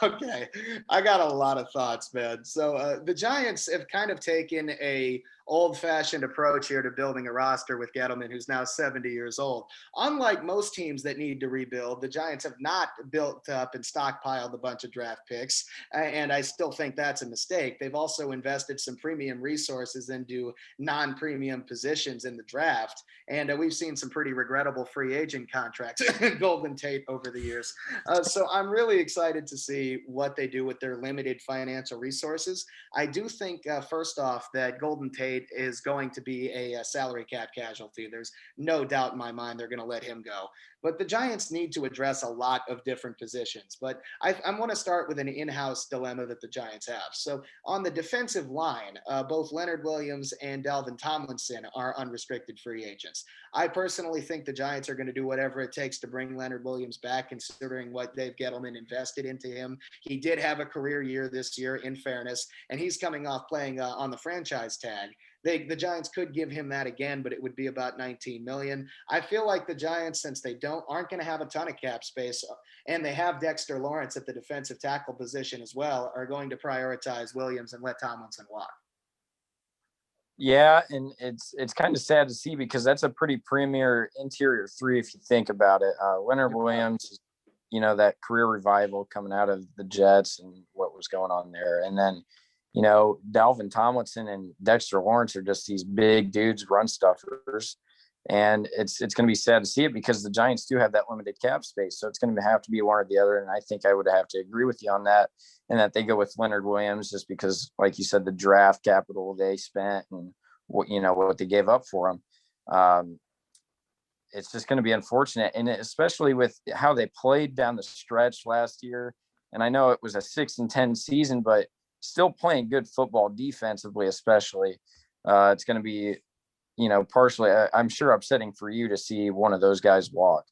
okay, I got a lot of thoughts, man. So the Giants have kind of taken a old-fashioned approach here to building a roster with Gettleman, who's now 70 years old. Unlike most teams that need to rebuild, the Giants have not built up and stockpiled a bunch of draft picks, and I still think that's a mistake. They've also invested some premium resources into non-premium positions in the draft. And we've seen some pretty regrettable free agent contracts, Golden Tate, over the years. So I'm really excited to see what they do with their limited financial resources. I do think, first off, that Golden Tate is going to be a salary cap casualty. There's no doubt in my mind they're going to let him go. But the Giants need to address a lot of different positions. But I want to start with an in-house dilemma that the Giants have. So on the defensive line, both Leonard Williams and Dalvin Tomlinson are unrestricted free agents. I personally think the Giants are going to do whatever it takes to bring Leonard Williams back, considering what Dave Gettleman invested into him. He did have a career year this year, in fairness, and he's coming off playing on the franchise tag. The Giants could give him that again, but it would be about 19 million. I feel like the Giants, since they aren't going to have a ton of cap space, and they have Dexter Lawrence at the defensive tackle position as well, are going to prioritize Williams and let Tomlinson walk. Yeah, and it's kind of sad to see because that's a pretty premier interior three if you think about it. Leonard Williams, that career revival coming out of the Jets and what was going on there, and then Dalvin Tomlinson and Dexter Lawrence are just these big dudes, run stuffers, and it's going to be sad to see it because the Giants do have that limited cap space, so it's going to have to be one or the other. And I think I would have to agree with you on that, and that they go with Leonard Williams just because, like you said, the draft capital they spent and what they gave up for him. It's just going to be unfortunate, and especially with how they played down the stretch last year. And I know it was a 6-10 season, but still playing good football defensively, especially. It's going to be, partially, I'm sure, upsetting for you to see one of those guys walk.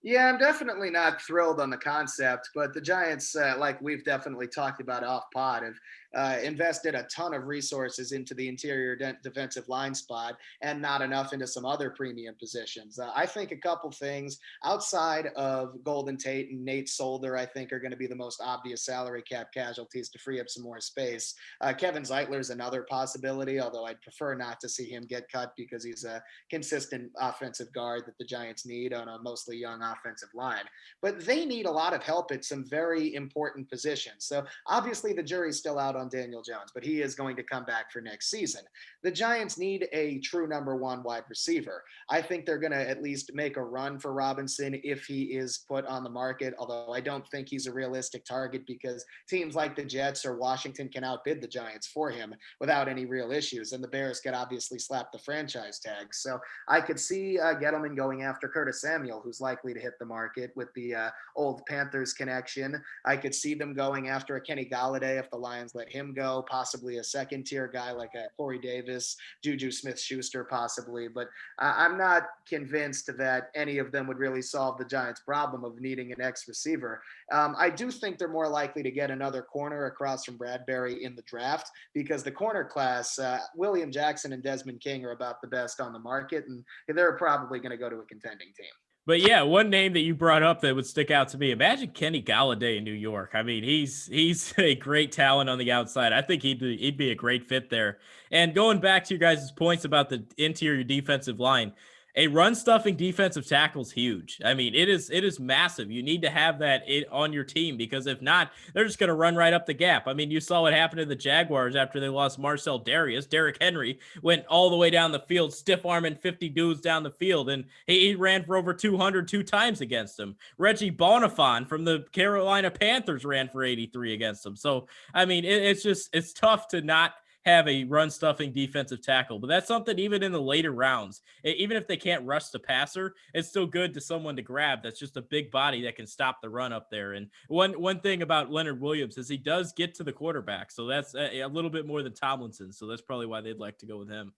Yeah, I'm definitely not thrilled on the concept, but the Giants, like we've definitely talked about off pod, have invested a ton of resources into the interior defensive line spot and not enough into some other premium positions. I think a couple things outside of Golden Tate and Nate Solder, I think, are going to be the most obvious salary cap casualties to free up some more space. Kevin Zeitler is another possibility, although I'd prefer not to see him get cut because he's a consistent offensive guard that the Giants need on a mostly young offensive line. But they need a lot of help at some very important positions. So obviously the jury's still out on Daniel Jones, but he is going to come back for next season. The Giants need a true number one wide receiver. I think they're going to at least make a run for Robinson if he is put on the market, although I don't think he's a realistic target because teams like the Jets or Washington can outbid the Giants for him without any real issues, and the Bears could obviously slap the franchise tag. So I could see Gettleman going after Curtis Samuel, who's likely to hit the market with the old Panthers connection. I could see them going after a Kenny Galladay if the Lions let him go, possibly a second tier guy like a Corey Davis, Juju Smith-Schuster possibly, but I'm not convinced that any of them would really solve the Giants' problem of needing an X receiver. I do think they're more likely to get another corner across from Bradbury in the draft because the corner class, William Jackson and Desmond King are about the best on the market, and they're probably going to go to a contending team. But yeah, one name that you brought up that would stick out to me, imagine Kenny Galladay in New York. I mean, he's a great talent on the outside. I think he'd be a great fit there. And going back to your guys' points about the interior defensive line, a run stuffing defensive tackle is huge. I mean, it is massive. You need to have that on your team because if not, they're just going to run right up the gap. I mean, you saw what happened to the Jaguars after they lost Marcel Darius. Derrick Henry went all the way down the field, stiff arming 50 dudes down the field, and he ran for over 200 two times against them. Reggie Bonifant from the Carolina Panthers ran for 83 against them. So, I mean, it's tough to not have a run stuffing defensive tackle, but that's something even in the later rounds, even if they can't rush the passer, it's still good to someone to grab. That's just a big body that can stop the run up there. And one thing about Leonard Williams is he does get to the quarterback. So that's a little bit more than Tomlinson. So that's probably why they'd like to go with him.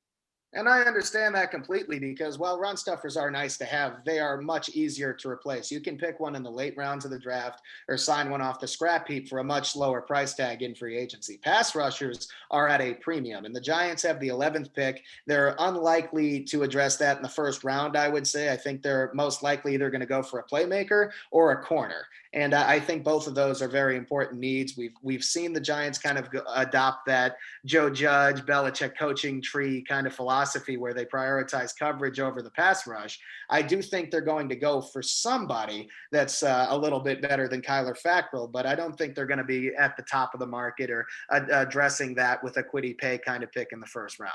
And I understand that completely because while run stuffers are nice to have, they are much easier to replace. You can pick one in the late rounds of the draft or sign one off the scrap heap for a much lower price tag in free agency. Pass rushers are at a premium, and the Giants have the 11th pick. They're unlikely to address that in the first round, I would say. I think they're most likely either going to go for a playmaker or a corner. And I think both of those are very important needs. We've seen the Giants kind of adopt that Joe Judge, Belichick coaching tree kind of philosophy where they prioritize coverage over the pass rush. I do think they're going to go for somebody that's a little bit better than Kyler Fackrell, but I don't think they're going to be at the top of the market or addressing that with a Quiddy Pay kind of pick in the first round.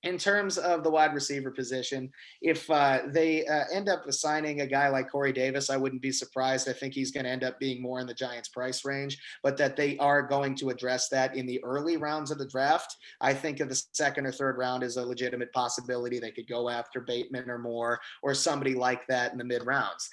In terms of the wide receiver position, if they end up signing a guy like Corey Davis, I wouldn't be surprised. I think he's going to end up being more in the Giants' price range, but that they are going to address that in the early rounds of the draft. I think of the second or third round is a legitimate possibility. They could go after Bateman or Moore or somebody like that in the mid rounds.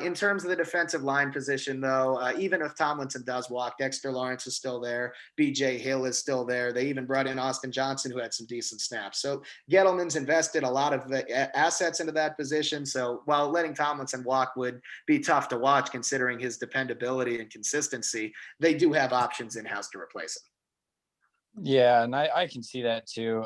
In terms of the defensive line position, though, even if Tomlinson does walk, Dexter Lawrence is still there. BJ Hill is still there. They even brought in Austin Johnson, who had some decent snaps. So Gettleman's invested a lot of assets into that position. So while letting Tomlinson walk would be tough to watch, considering his dependability and consistency, they do have options in-house to replace him. Yeah, and I can see that too.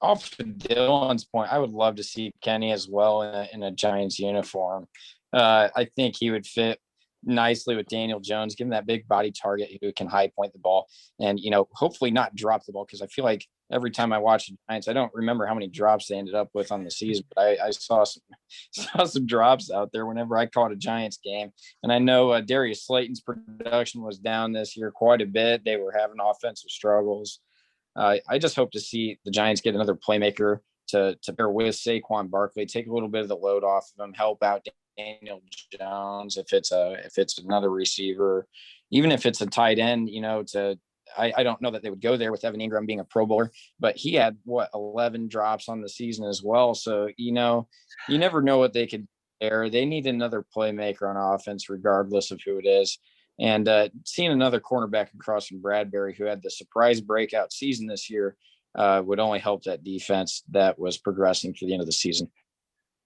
Off of Dylan's point, I would love to see Kenny as well in a Giants uniform. I think he would fit nicely with Daniel Jones, give him that big body target who can high point the ball and, hopefully not drop the ball. Cause I feel like every time I watch the Giants, I don't remember how many drops they ended up with on the season, but I saw some drops out there whenever I caught a Giants game. And I know Darius Slayton's production was down this year quite a bit. They were having offensive struggles. I just hope to see the Giants get another playmaker to pair with Saquon Barkley, take a little bit of the load off of him, help out Daniel Jones if it's another receiver, even if it's a tight end. I don't know that they would go there with Evan Ingram being a Pro Bowler, but he had 11 drops on the season as well. So you never know what they could do there. They need another playmaker on offense, regardless of who it is. And seeing another cornerback across from Bradbury, who had the surprise breakout season this year, would only help that defense that was progressing through the end of the season.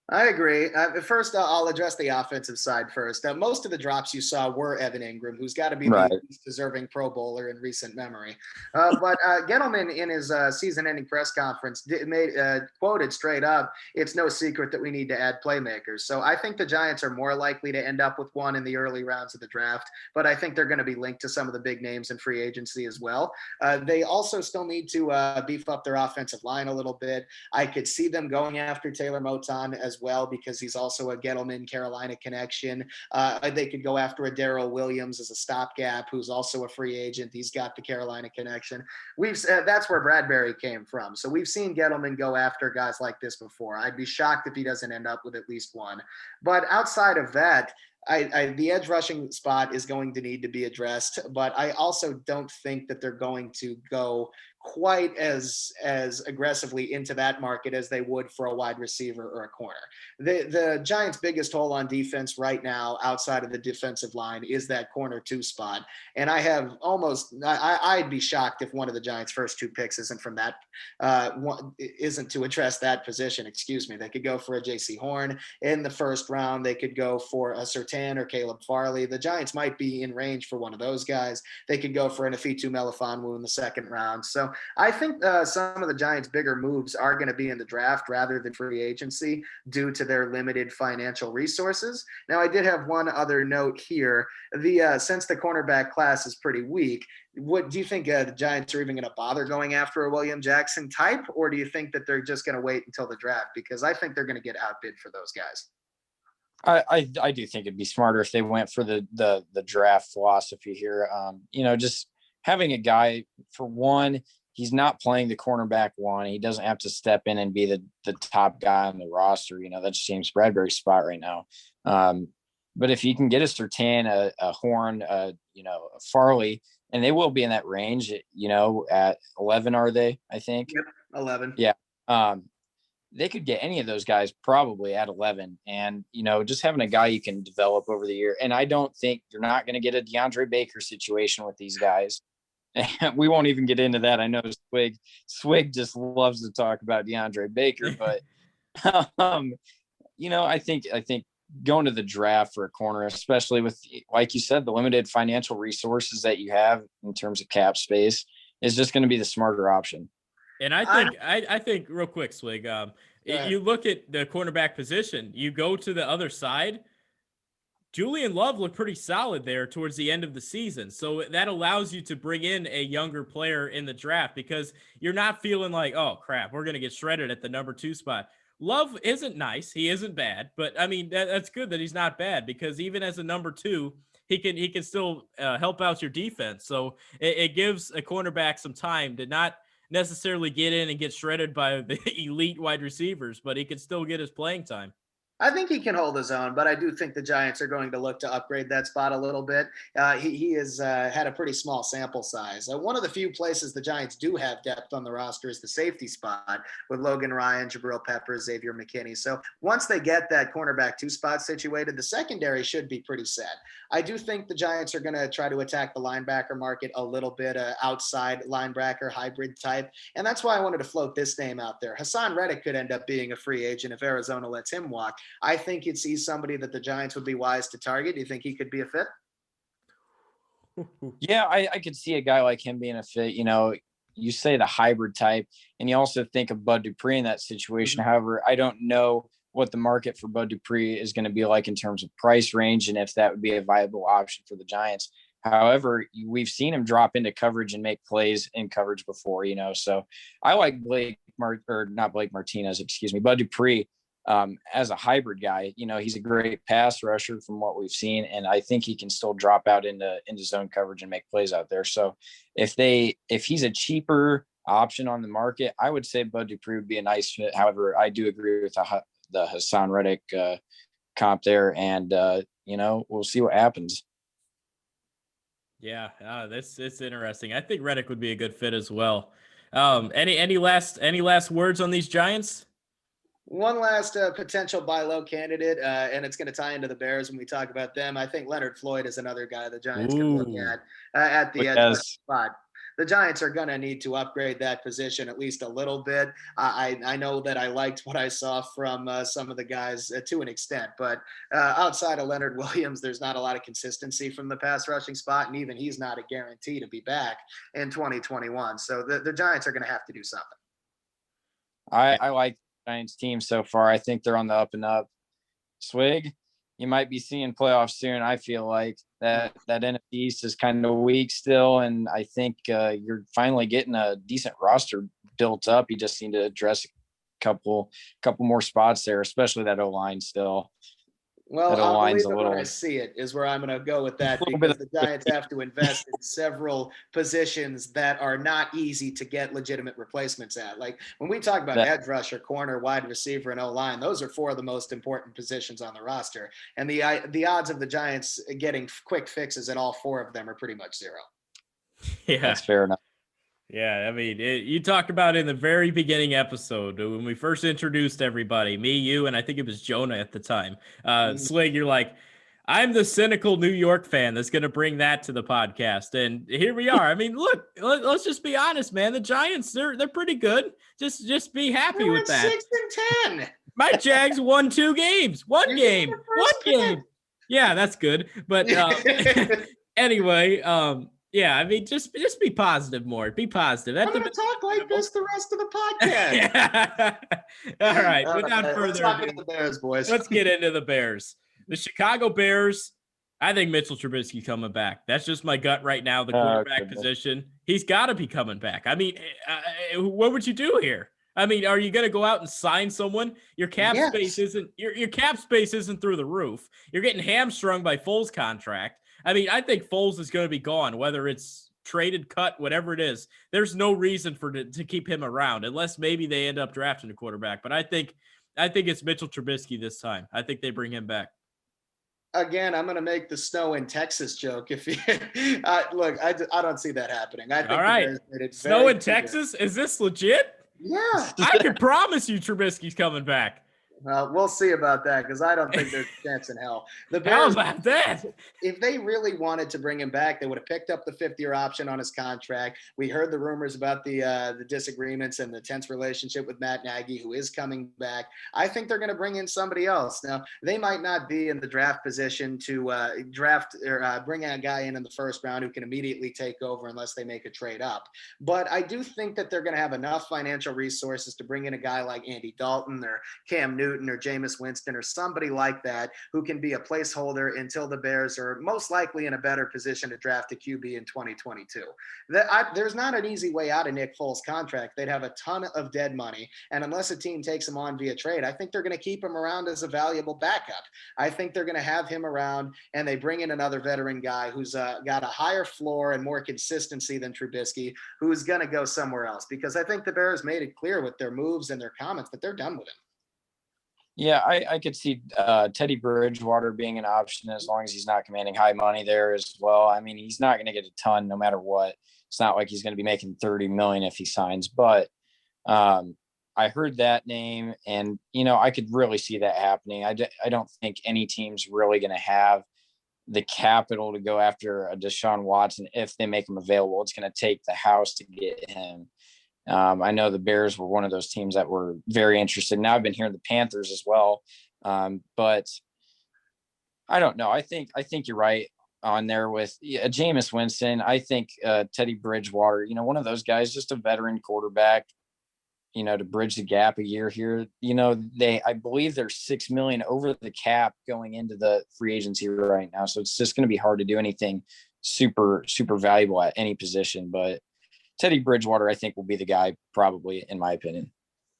I agree. First, I'll address the offensive side first. Most of the drops you saw were Evan Ingram, who's got to be the least deserving Pro Bowler in recent memory. But Gettleman, in his season-ending press conference, quoted straight up, "It's no secret that we need to add playmakers." So I think the Giants are more likely to end up with one in the early rounds of the draft, but I think they're going to be linked to some of the big names in free agency as well. They also still need to beef up their offensive line a little bit. I could see them going after Taylor Moton as well, because he's also a Gettleman Carolina connection. They could go after a Darrell Williams as a stopgap, who's also a free agent. He's got the Carolina connection. That's where Bradbury came from. So we've seen Gettleman go after guys like this before. I'd be shocked if he doesn't end up with at least one. But outside of that, the edge rushing spot is going to need to be addressed, but I also don't think that they're going to go quite as aggressively into that market as they would for a wide receiver or a corner. The Giants' biggest hole on defense right now, outside of the defensive line, is that corner 2 spot. And I'd be shocked if one of the Giants' first 2 picks isn't from that, isn't to address that position. Excuse me. They could go for a J.C. Horn in the first round. They could go for a Surtain or Caleb Farley. The Giants might be in range for one of those guys. They could go for an Afitu Melifonwu in the second round. So I think some of the Giants' bigger moves are going to be in the draft rather than free agency due to their limited financial resources. Now, I did have one other note here. Since the cornerback class is pretty weak, what do you think the Giants are even going to bother going after a William Jackson type, or do you think that they're just going to wait until the draft? Because I think they're going to get outbid for those guys. I do think it'd be smarter if they went for the draft philosophy here. Just having a guy, for one, he's not playing the cornerback one. He doesn't have to step in and be the top guy on the roster. That's James Bradbury's spot right now. But if you can get a Surtain, a Horn, a Farley, and they will be in that range, at 11, are they? I think. Yep, 11. Yeah. They could get any of those guys probably at 11, and just having a guy you can develop over the year. And I don't think you're not going to get a DeAndre Baker situation with these guys. And we won't even get into that. I know Swig just loves to talk about DeAndre Baker, but I think going to the draft for a corner, especially with, like you said, the limited financial resources that you have in terms of cap space, is just going to be the smarter option. And I think real quick, Swig, you look at the cornerback position, you go to the other side. Julian Love looked pretty solid there towards the end of the season. So that allows you to bring in a younger player in the draft because you're not feeling like, oh crap, we're going to get shredded at the number 2 spot. Love isn't nice. He isn't bad, but I mean, that's good that he's not bad because even as a number 2, he can still help out your defense. So it gives a cornerback some time to not necessarily get in and get shredded by the elite wide receivers, but he can still get his playing time. I think he can hold his own, but I do think the Giants are going to look to upgrade that spot a little bit. He has had a pretty small sample size. One of the few places the Giants do have depth on the roster is the safety spot with Logan Ryan, Jabril Peppers, Xavier McKinney. So once they get that cornerback 2 spot situated, the secondary should be pretty set. I do think the Giants are going to try to attack the linebacker market a little bit, outside linebacker hybrid type. And that's why I wanted to float this name out there. Hassan Reddick could end up being a free agent if Arizona lets him walk. I think he's somebody that the Giants would be wise to target. Do you think he could be a fit? Yeah, I could see a guy like him being a fit. You say the hybrid type, and you also think of Bud Dupree in that situation. Mm-hmm. However, I don't know what the market for Bud Dupree is going to be like in terms of price range and if that would be a viable option for the Giants. However, we've seen him drop into coverage and make plays in coverage before, so I like Bud Dupree as a hybrid guy. He's a great pass rusher from what we've seen, and I think he can still drop out into zone coverage and make plays out there. So if he's a cheaper option on the market, I would say Bud Dupree would be a nice fit. However, I do agree with the Hassan Reddick comp there, and we'll see what happens. Yeah, it's interesting. I think Reddick would be a good fit as well. Any last words on these Giants? One last potential buy low candidate, and it's going to tie into the Bears when we talk about them. I think Leonard Floyd is another guy the Giants can look at the edge of the spot. The Giants are going to need to upgrade that position at least a little bit. I know that I liked what I saw from some of the guys to an extent, but outside of Leonard Williams, there's not a lot of consistency from the pass rushing spot, and even he's not a guarantee to be back in 2021. So the Giants are going to have to do something. I like the Giants team so far. I think they're on the up and up. Swig, you might be seeing playoffs soon. I feel like that NFC East is kind of weak still, and I think you're finally getting a decent roster built up. You just need to address a couple more spots there, especially that O-line still. Well, I'll believe it when I see it is where I'm going to go with that, because the Giants have to invest in several positions that are not easy to get legitimate replacements at. Like when we talk about edge rusher, corner, wide receiver, and O-line, those are 4 of the most important positions on the roster. And the odds of the Giants getting quick fixes at all 4 of them are pretty much 0. Yeah, that's fair enough. Yeah, I mean, you talked about in the very beginning episode when we first introduced everybody, me, you, and I think it was Jonah at the time. Swig, you're like, I'm the cynical New York fan that's going to bring that to the podcast. And here we are. I mean, look, let's just be honest, man. The Giants, they're pretty good. Just be happy with that. 6-10. My Jags won 2 games. One game. Yeah, that's good. But anyway, yeah, I mean, just be positive more. Be positive. I'm going to talk like this the rest of the podcast. Yeah. All right. Without further ado, the Bears, boys. Let's get into the Bears. The Chicago Bears, I think Mitchell Trubisky coming back. That's just my gut right now, the quarterback position. He's got to be coming back. I mean, what would you do here? I mean, are you going to go out and sign someone? Your cap space isn't your cap space isn't through the roof. You're getting hamstrung by Foles' contract. I mean, I think Foles is going to be gone, whether it's traded, cut, whatever it is. There's no reason to keep him around unless maybe they end up drafting a quarterback. But I think it's Mitchell Trubisky this time. I think they bring him back. Again, I'm going to make the snow in Texas joke. If you look, I don't see that happening. I think all right, snow in Texas? Is this legit? Yeah, I can promise you Trubisky's coming back. Well, we'll see about that because I don't think there's a chance in hell. The How Bears, about that? if they really wanted to bring him back, they would have picked up the fifth-year option on his contract. We heard the rumors about the disagreements and the tense relationship with Matt Nagy, who is coming back. I think they're going to bring in somebody else. Now, they might not be in the draft position to draft or bring a guy in the first round who can immediately take over unless they make a trade up. But I do think that they're going to have enough financial resources to bring in a guy like Andy Dalton or Cam Newton or Jameis Winston or somebody like that who can be a placeholder until the Bears are most likely in a better position to draft a QB in 2022. There's not an easy way out of Nick Foles' contract. They'd have a ton of dead money. And unless a team takes him on via trade, I think they're going to keep him around as a valuable backup. I think they're going to have him around and they bring in another veteran guy who's got a higher floor and more consistency than Trubisky, who's going to go somewhere else. Because I think the Bears made it clear with their moves and their comments that they're done with him. Yeah, I could see Teddy Bridgewater being an option as long as he's not commanding high money there as well. I mean, he's not going to get a ton no matter what. It's not like he's going to be making 30 million if he signs, but I heard that name and, I could really see that happening. I don't think any team's really going to have the capital to go after a Deshaun Watson if they make him available. It's going to take the house to get him. I know the Bears were one of those teams that were very interested. Now I've been hearing the Panthers as well. But I don't know. I think you're right on there with Jameis Winston. I think Teddy Bridgewater, one of those guys, just a veteran quarterback, to bridge the gap a year here. I believe they're $6 million over the cap going into the free agency right now. So it's just going to be hard to do anything super, super valuable at any position. But Teddy Bridgewater, I think, will be the guy, probably, in my opinion.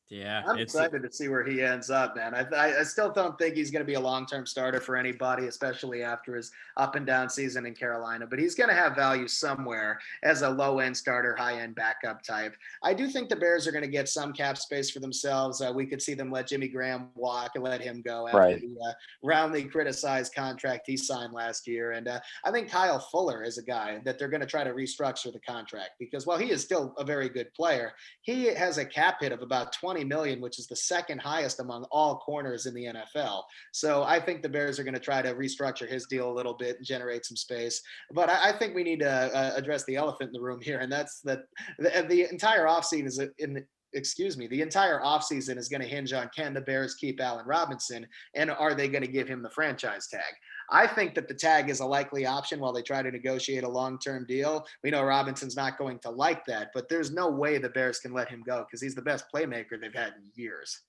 Yeah, I'm excited to see where he ends up, man. I still don't think he's going to be a long-term starter for anybody, especially after his up and down season in Carolina. But he's going to have value somewhere as a low-end starter, high-end backup type. I do think the Bears are going to get some cap space for themselves. We could see them let Jimmy Graham walk and let him go after the roundly criticized contract he signed last year. And I think Kyle Fuller is a guy that they're going to try to restructure the contract because while he is still a very good player, he has a cap hit of about 20 million, which is the second highest among all corners in the NFL. So I think the Bears are going to try to restructure his deal a little bit and generate some space. But I think we need to address the elephant in the room here, and that's that the entire offseason is the entire offseason is going to hinge on can the Bears keep Allen Robinson and are they going to give him the franchise tag? I think that the tag is a likely option while they try to negotiate a long-term deal. We know Robinson's not going to like that, but there's no way the Bears can let him go because he's the best playmaker they've had in years.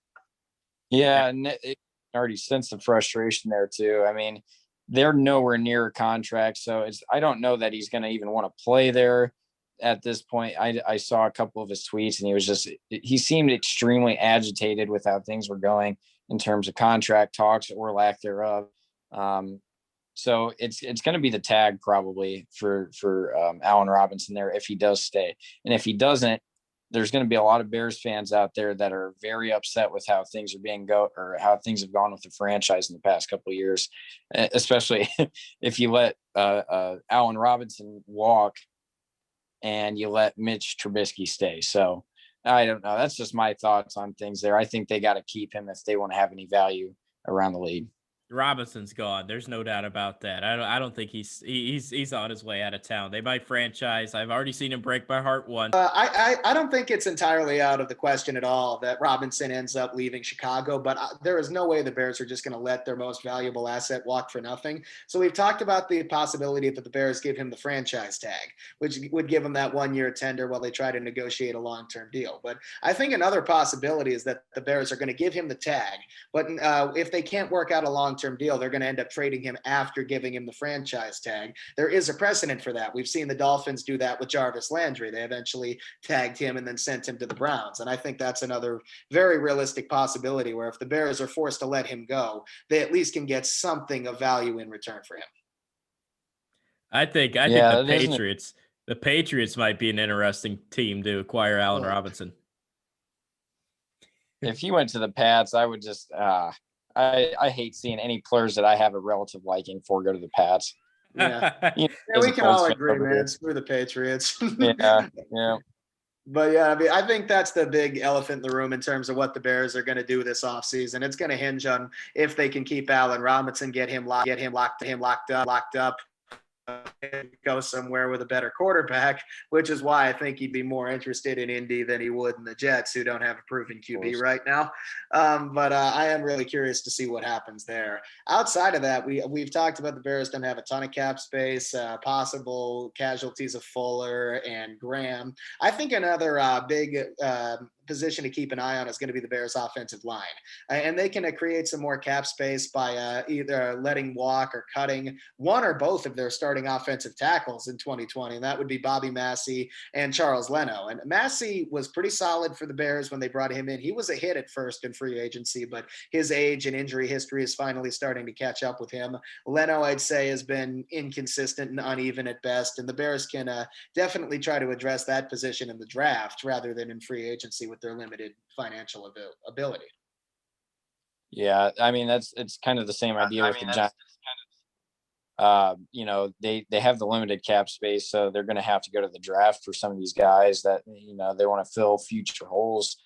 Yeah, and it already sense the frustration there too. I mean, they're nowhere near a contract, so I don't know that he's going to even want to play there at this point. I saw a couple of his tweets, and he seemed extremely agitated with how things were going in terms of contract talks or lack thereof. So it's going to be the tag probably for Allen Robinson there if he does stay. And if he doesn't, there's going to be a lot of Bears fans out there that are very upset with how things are how things have gone with the franchise in the past couple of years, especially if you let Allen Robinson walk and you let Mitch Trubisky stay. So I don't know. That's just my thoughts on things there. I think they got to keep him if they want to have any value around the league. Robinson's gone. There's no doubt about that. I don't think he's on his way out of town. They might franchise. I've already seen him break my heart once. I don't think it's entirely out of the question at all that Robinson ends up leaving Chicago, but there is no way the Bears are just going to let their most valuable asset walk for nothing. So we've talked about the possibility that the Bears give him the franchise tag, which would give him that 1-year tender while they try to negotiate a long-term deal. But I think another possibility is that the Bears are going to give him the tag, but if they can't work out a long-term deal, they're going to end up trading him after giving him the franchise tag. There is a precedent for that. We've seen the Dolphins do that with Jarvis Landry. They eventually tagged him and then sent him to the Browns. And I think that's another very realistic possibility where if the Bears are forced to let him go, they at least can get something of value in return for him. I think the Patriots might be an interesting team to acquire Allen Robinson. If he went to the Pats, I would just I hate seeing any players that I have a relative liking for go to the Pats. Yeah, we can all agree, man. Screw the Patriots. Yeah. But yeah, I mean, I think that's the big elephant in the room in terms of what the Bears are going to do this offseason. It's going to hinge on if they can keep Allen Robinson, get him locked up, go somewhere with a better quarterback, which is why I think he'd be more interested in Indy than he would in the Jets, who don't have a proven QB right now. But I am really curious to see what happens there. Outside of that, we've talked about the Bears don't have a ton of cap space, possible casualties of Fuller and Graham. I think another big position to keep an eye on is going to be the Bears offensive line. And they can create some more cap space by either letting walk or cutting one or both of their starting offensive tackles in 2020. And that would be Bobby Massey and Charles Leno. And Massey was pretty solid for the Bears when they brought him in. He was a hit at first in free agency, but his age and injury history is finally starting to catch up with him. Leno, I'd say, has been inconsistent and uneven at best. And the Bears can definitely try to address that position in the draft rather than in free agency with their limited financial ability. Yeah, I mean it's kind of the same idea with the Giants. They have the limited cap space, so they're going to have to go to the draft for some of these guys that they want to fill future holes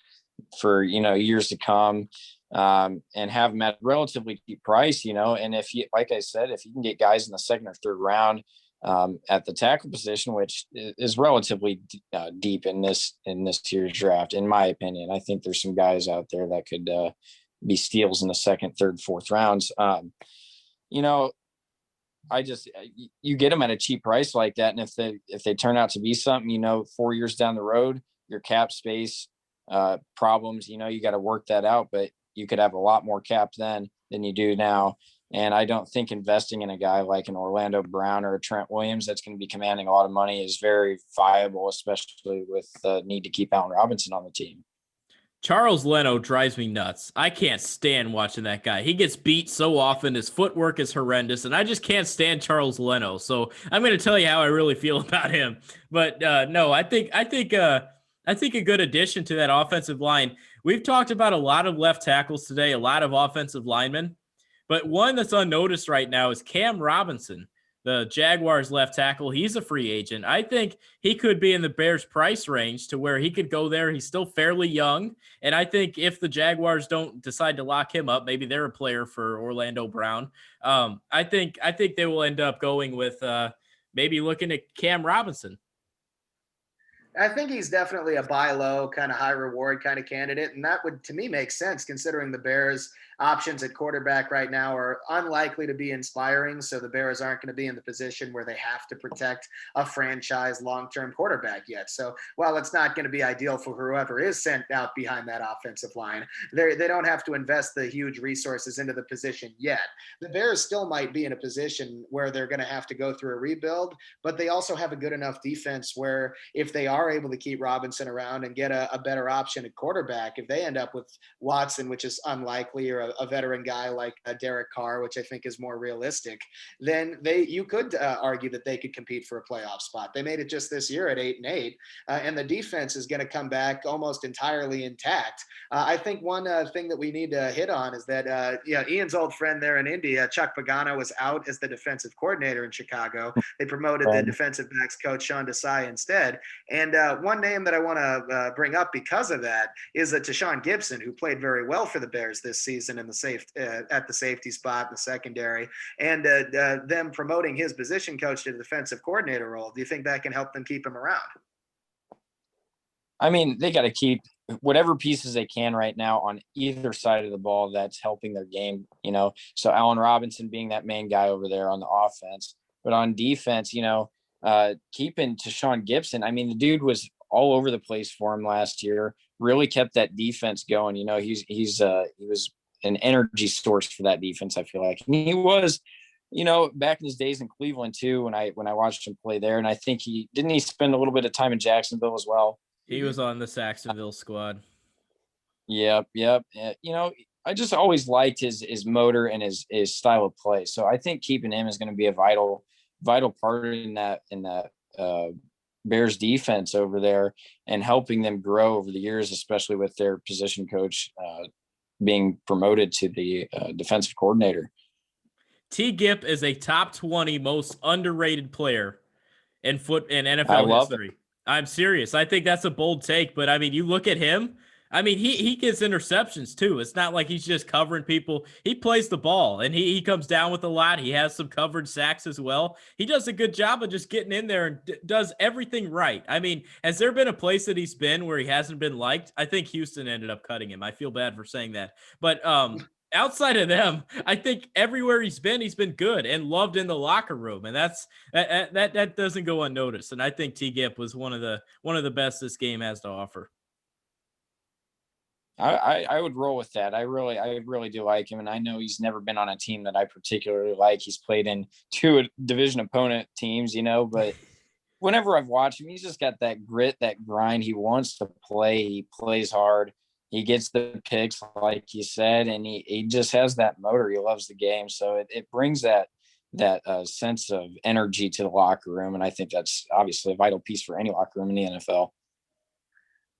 for years to come, and have them at relatively cheap price. And if you, like I said, if you can get guys in the second or third round at the tackle position, which is relatively deep in this year's draft, in my opinion. I think there's some guys out there that could be steals in the second, third, fourth rounds. You get them at a cheap price like that, and if they turn out to be something, 4 years down the road, your cap space problems, you got to work that out. But you could have a lot more cap then than you do now. And I don't think investing in a guy like an Orlando Brown or a Trent Williams that's going to be commanding a lot of money is very viable, especially with the need to keep Allen Robinson on the team. Charles Leno drives me nuts. I can't stand watching that guy. He gets beat so often. His footwork is horrendous, and I just can't stand Charles Leno. So I'm going to tell you how I really feel about him. But no, I think a good addition to that offensive line. We've talked about a lot of left tackles today, a lot of offensive linemen. But one that's unnoticed right now is Cam Robinson, the Jaguars left tackle. He's a free agent. I think he could be in the Bears price range to where he could go there. He's still fairly young. And I think if the Jaguars don't decide to lock him up, maybe they're a player for Orlando Brown. I think they will end up going with maybe looking at Cam Robinson. I think he's definitely a buy low, kind of high reward kind of candidate. And that would, to me, make sense considering the Bears' options at quarterback right now are unlikely to be inspiring. So the Bears aren't going to be in the position where they have to protect a franchise long-term quarterback yet. So while it's not going to be ideal for whoever is sent out behind that offensive line, they don't have to invest the huge resources into the position yet. The Bears still might be in a position where they're going to have to go through a rebuild, but they also have a good enough defense where if they are able to keep Robinson around and get a better option at quarterback, if they end up with Watson, which is unlikely, or a veteran guy like Derek Carr, which I think is more realistic, then you could argue that they could compete for a playoff spot. They made it just this year at 8-8, and the defense is going to come back almost entirely intact. I think one thing that we need to hit on is that Ian's old friend there in India, Chuck Pagano, was out as the defensive coordinator in Chicago. They promoted the defensive backs coach Sean Desai instead. And one name that I want to bring up because of that is Tashawn Gibson, who played very well for the Bears this season at the safety spot in the secondary, and them promoting his position coach to the defensive coordinator role. Do you think that can help them keep him around? I mean, they got to keep whatever pieces they can right now on either side of the ball that's helping their game, So Allen Robinson being that main guy over there on the offense, but on defense, keeping Tashawn Gibson. I mean, the dude was all over the place for him last year, really kept that defense going. He was an energy source for that defense, I feel like. And he was, back in his days in Cleveland too, when I watched him play there. And I think he spend a little bit of time in Jacksonville as well. He was on the Saxonville squad. Yep. I just always liked his motor and his style of play. So I think keeping him is going to be a vital part in that Bears defense over there and helping them grow over the years, especially with their position coach being promoted to the defensive coordinator. T. Gip is a top 20 most underrated player in NFL history. I'm serious. I think that's a bold take, but I mean, you look at him. I mean, he gets interceptions too. It's not like he's just covering people. He plays the ball and he comes down with a lot. He has some covered sacks as well. He does a good job of just getting in there and does everything right. I mean, has there been a place that he's been where he hasn't been liked? I think Houston ended up cutting him. I feel bad for saying that. But outside of them, I think everywhere he's been good and loved in the locker room, and that doesn't go unnoticed. And I think T. Gip was one of the best this game has to offer. I would roll with that. I really do like him, and I know he's never been on a team that I particularly like. He's played in two division opponent teams, but whenever I've watched him, he's just got that grit, that grind. He wants to play. He plays hard. He gets the picks, like you said, and he just has that motor. He loves the game, so it brings that sense of energy to the locker room, and I think that's obviously a vital piece for any locker room in the NFL.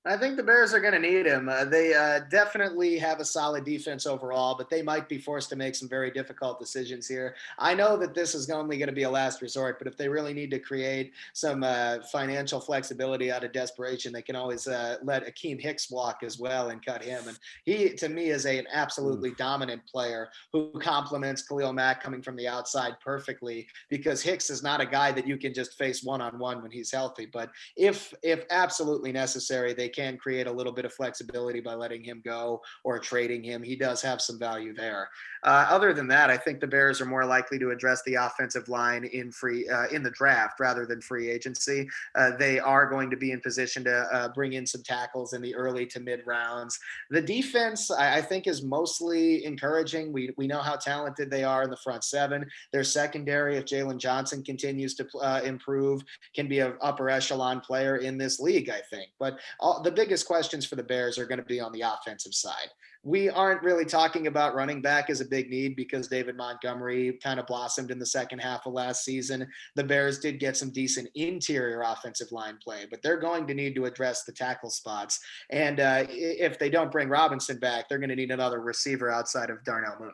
I think the Bears are going to need him. They definitely have a solid defense overall, but they might be forced to make some very difficult decisions here. I know that this is only going to be a last resort, but if they really need to create some financial flexibility out of desperation, they can always let Akeem Hicks walk as well and cut him. And he, to me, is an absolutely dominant player who complements Khalil Mack coming from the outside perfectly, because Hicks is not a guy that you can just face one-on-one when he's healthy. But if absolutely necessary, they can create a little bit of flexibility by letting him go or trading him. He does have some value there. Other than that, I think the Bears are more likely to address the offensive line in the draft rather than free agency. They are going to be in position to bring in some tackles in the early to mid rounds. The defense, I think, is mostly encouraging. We know how talented they are in the front seven. Their secondary, if Jalen Johnson continues to improve, can be an upper echelon player in this league, I think. But the biggest questions for the Bears are going to be on the offensive side. We aren't really talking about running back as a big need because David Montgomery kind of blossomed in the second half of last season. The Bears did get some decent interior offensive line play, but they're going to need to address the tackle spots. And if they don't bring Robinson back, they're going to need another receiver outside of Darnell Mooney.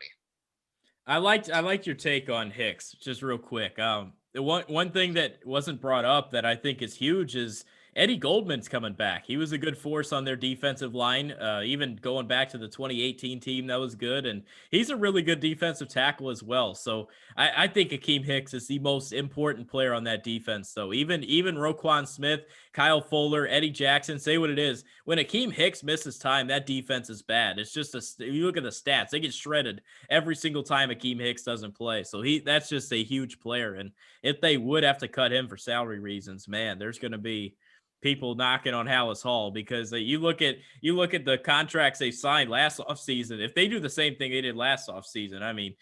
I liked your take on Hicks, just real quick. The one thing that wasn't brought up that I think is huge is Eddie Goldman's coming back. He was a good force on their defensive line, even going back to the 2018 team. That was good. And he's a really good defensive tackle as well. So I think Akeem Hicks is the most important player on that defense, though. Even Roquan Smith, Kyle Fuller, Eddie Jackson, say what it is. When Akeem Hicks misses time, that defense is bad. It's just you look at the stats, they get shredded every single time Akeem Hicks doesn't play. So that's just a huge player. And if they would have to cut him for salary reasons, man, there's going to be people knocking on Hallis Hall, because you look at the contracts they signed last offseason. If they do the same thing they did last offseason, I mean,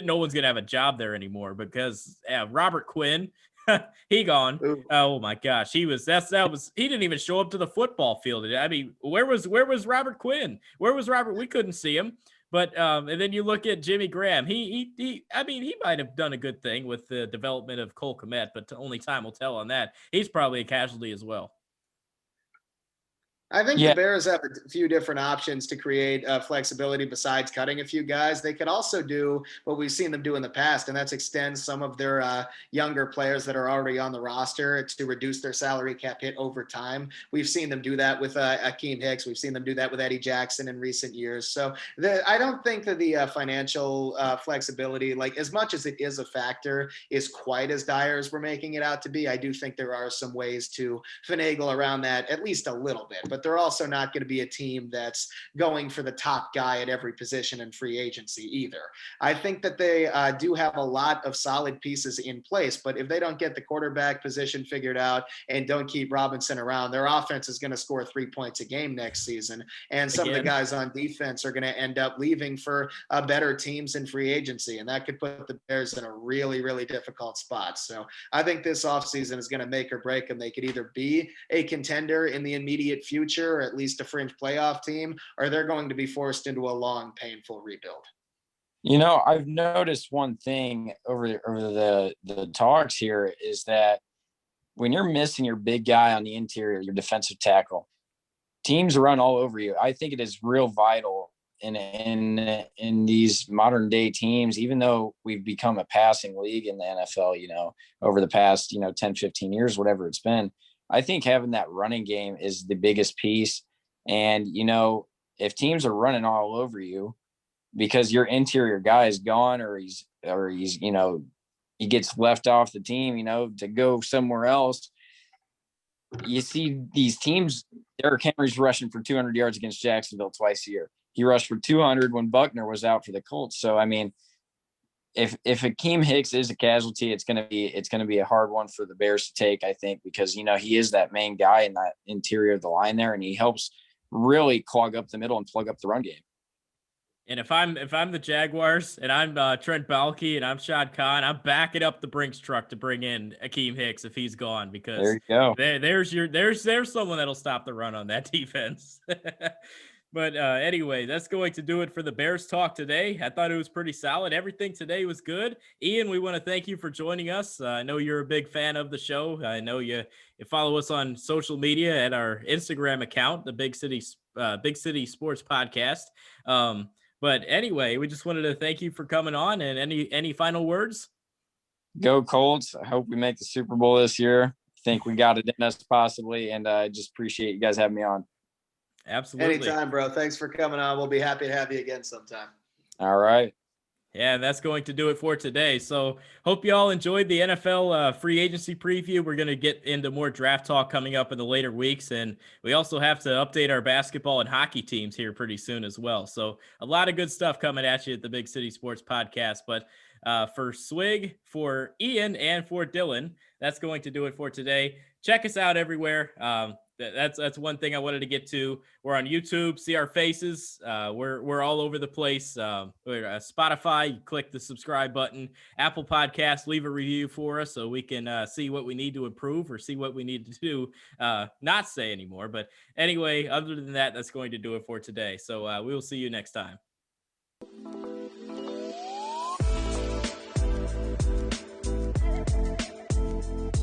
no one's gonna have a job there anymore, because Robert Quinn, he gone. Ooh. Oh my gosh, he didn't even show up to the football field. I mean, where was Robert Quinn? Where was Robert? We couldn't see him. But and then you look at Jimmy Graham. I mean, he might have done a good thing with the development of Cole Kmet, but only time will tell on that. He's probably a casualty as well. I think the Bears have a few different options to create flexibility besides cutting a few guys. They could also do what we've seen them do in the past, and that's extend some of their younger players that are already on the roster to reduce their salary cap hit over time. We've seen them do that with Akeem Hicks. We've seen them do that with Eddie Jackson in recent years. So I don't think that the financial flexibility, like as much as it is a factor, is quite as dire as we're making it out to be. I do think there are some ways to finagle around that at least a little bit, but they're also not going to be a team that's going for the top guy at every position in free agency either. I think that they do have a lot of solid pieces in place, but if they don't get the quarterback position figured out and don't keep Robinson around, their offense is going to score 3 points a game next season. And some of the guys on defense are going to end up leaving for better teams in free agency. And that could put the Bears in a really, really difficult spot. So I think this offseason is going to make or break them. They could either be a contender in the immediate future, or at least a fringe playoff team, or they're going to be forced into a long, painful rebuild. I've noticed one thing over the talks here is that when you're missing your big guy on the interior, your defensive tackle, teams run all over you. I think it is real vital in these modern day teams, even though we've become a passing league in the NFL, over the past, 10, 15 years, whatever it's been. I think having that running game is the biggest piece. And, if teams are running all over you because your interior guy is gone or he's, he gets left off the team, to go somewhere else. You see these teams, Derrick Henry's rushing for 200 yards against Jacksonville twice a year. He rushed for 200 when Buckner was out for the Colts. So, I mean, if Akeem Hicks is a casualty, it's going to be a hard one for the Bears to take, I think, because, he is that main guy in that interior of the line there, and he helps really clog up the middle and plug up the run game. And if I'm the Jaguars and I'm Trent Baalke and I'm Shad Khan, I'm backing up the Brinks truck to bring in Akeem Hicks if he's gone, because there you go. There's someone that'll stop the run on that defense. But anyway, that's going to do it for the Bears talk today. I thought it was pretty solid. Everything today was good. Ian, we want to thank you for joining us. I know you're a big fan of the show. I know you follow us on social media at our Instagram account, the Big City Sports Podcast. But anyway, we just wanted to thank you for coming on. And any final words? Go Colts. I hope we make the Super Bowl this year. I think we got it in us possibly. And I just appreciate you guys having me on. Absolutely. Anytime, bro. Thanks for coming on. We'll be happy to have you again sometime. All right. Yeah, that's going to do it for today. So hope you all enjoyed the NFL free agency preview. We're going to get into more draft talk coming up in the later weeks. And we also have to update our basketball and hockey teams here pretty soon as well. So a lot of good stuff coming at you at the Big City Sports Podcast. But for Swig, for Ian, and for Dylan, that's going to do it for today. Check us out everywhere. That's one thing I wanted to get to. We're on YouTube. See our faces. We're all over the place. We're Spotify. You click the subscribe button. Apple Podcasts. Leave a review for us so we can see what we need to improve or see what we need to do. Not say anymore. But anyway, other than that, that's going to do it for today. So we will see you next time.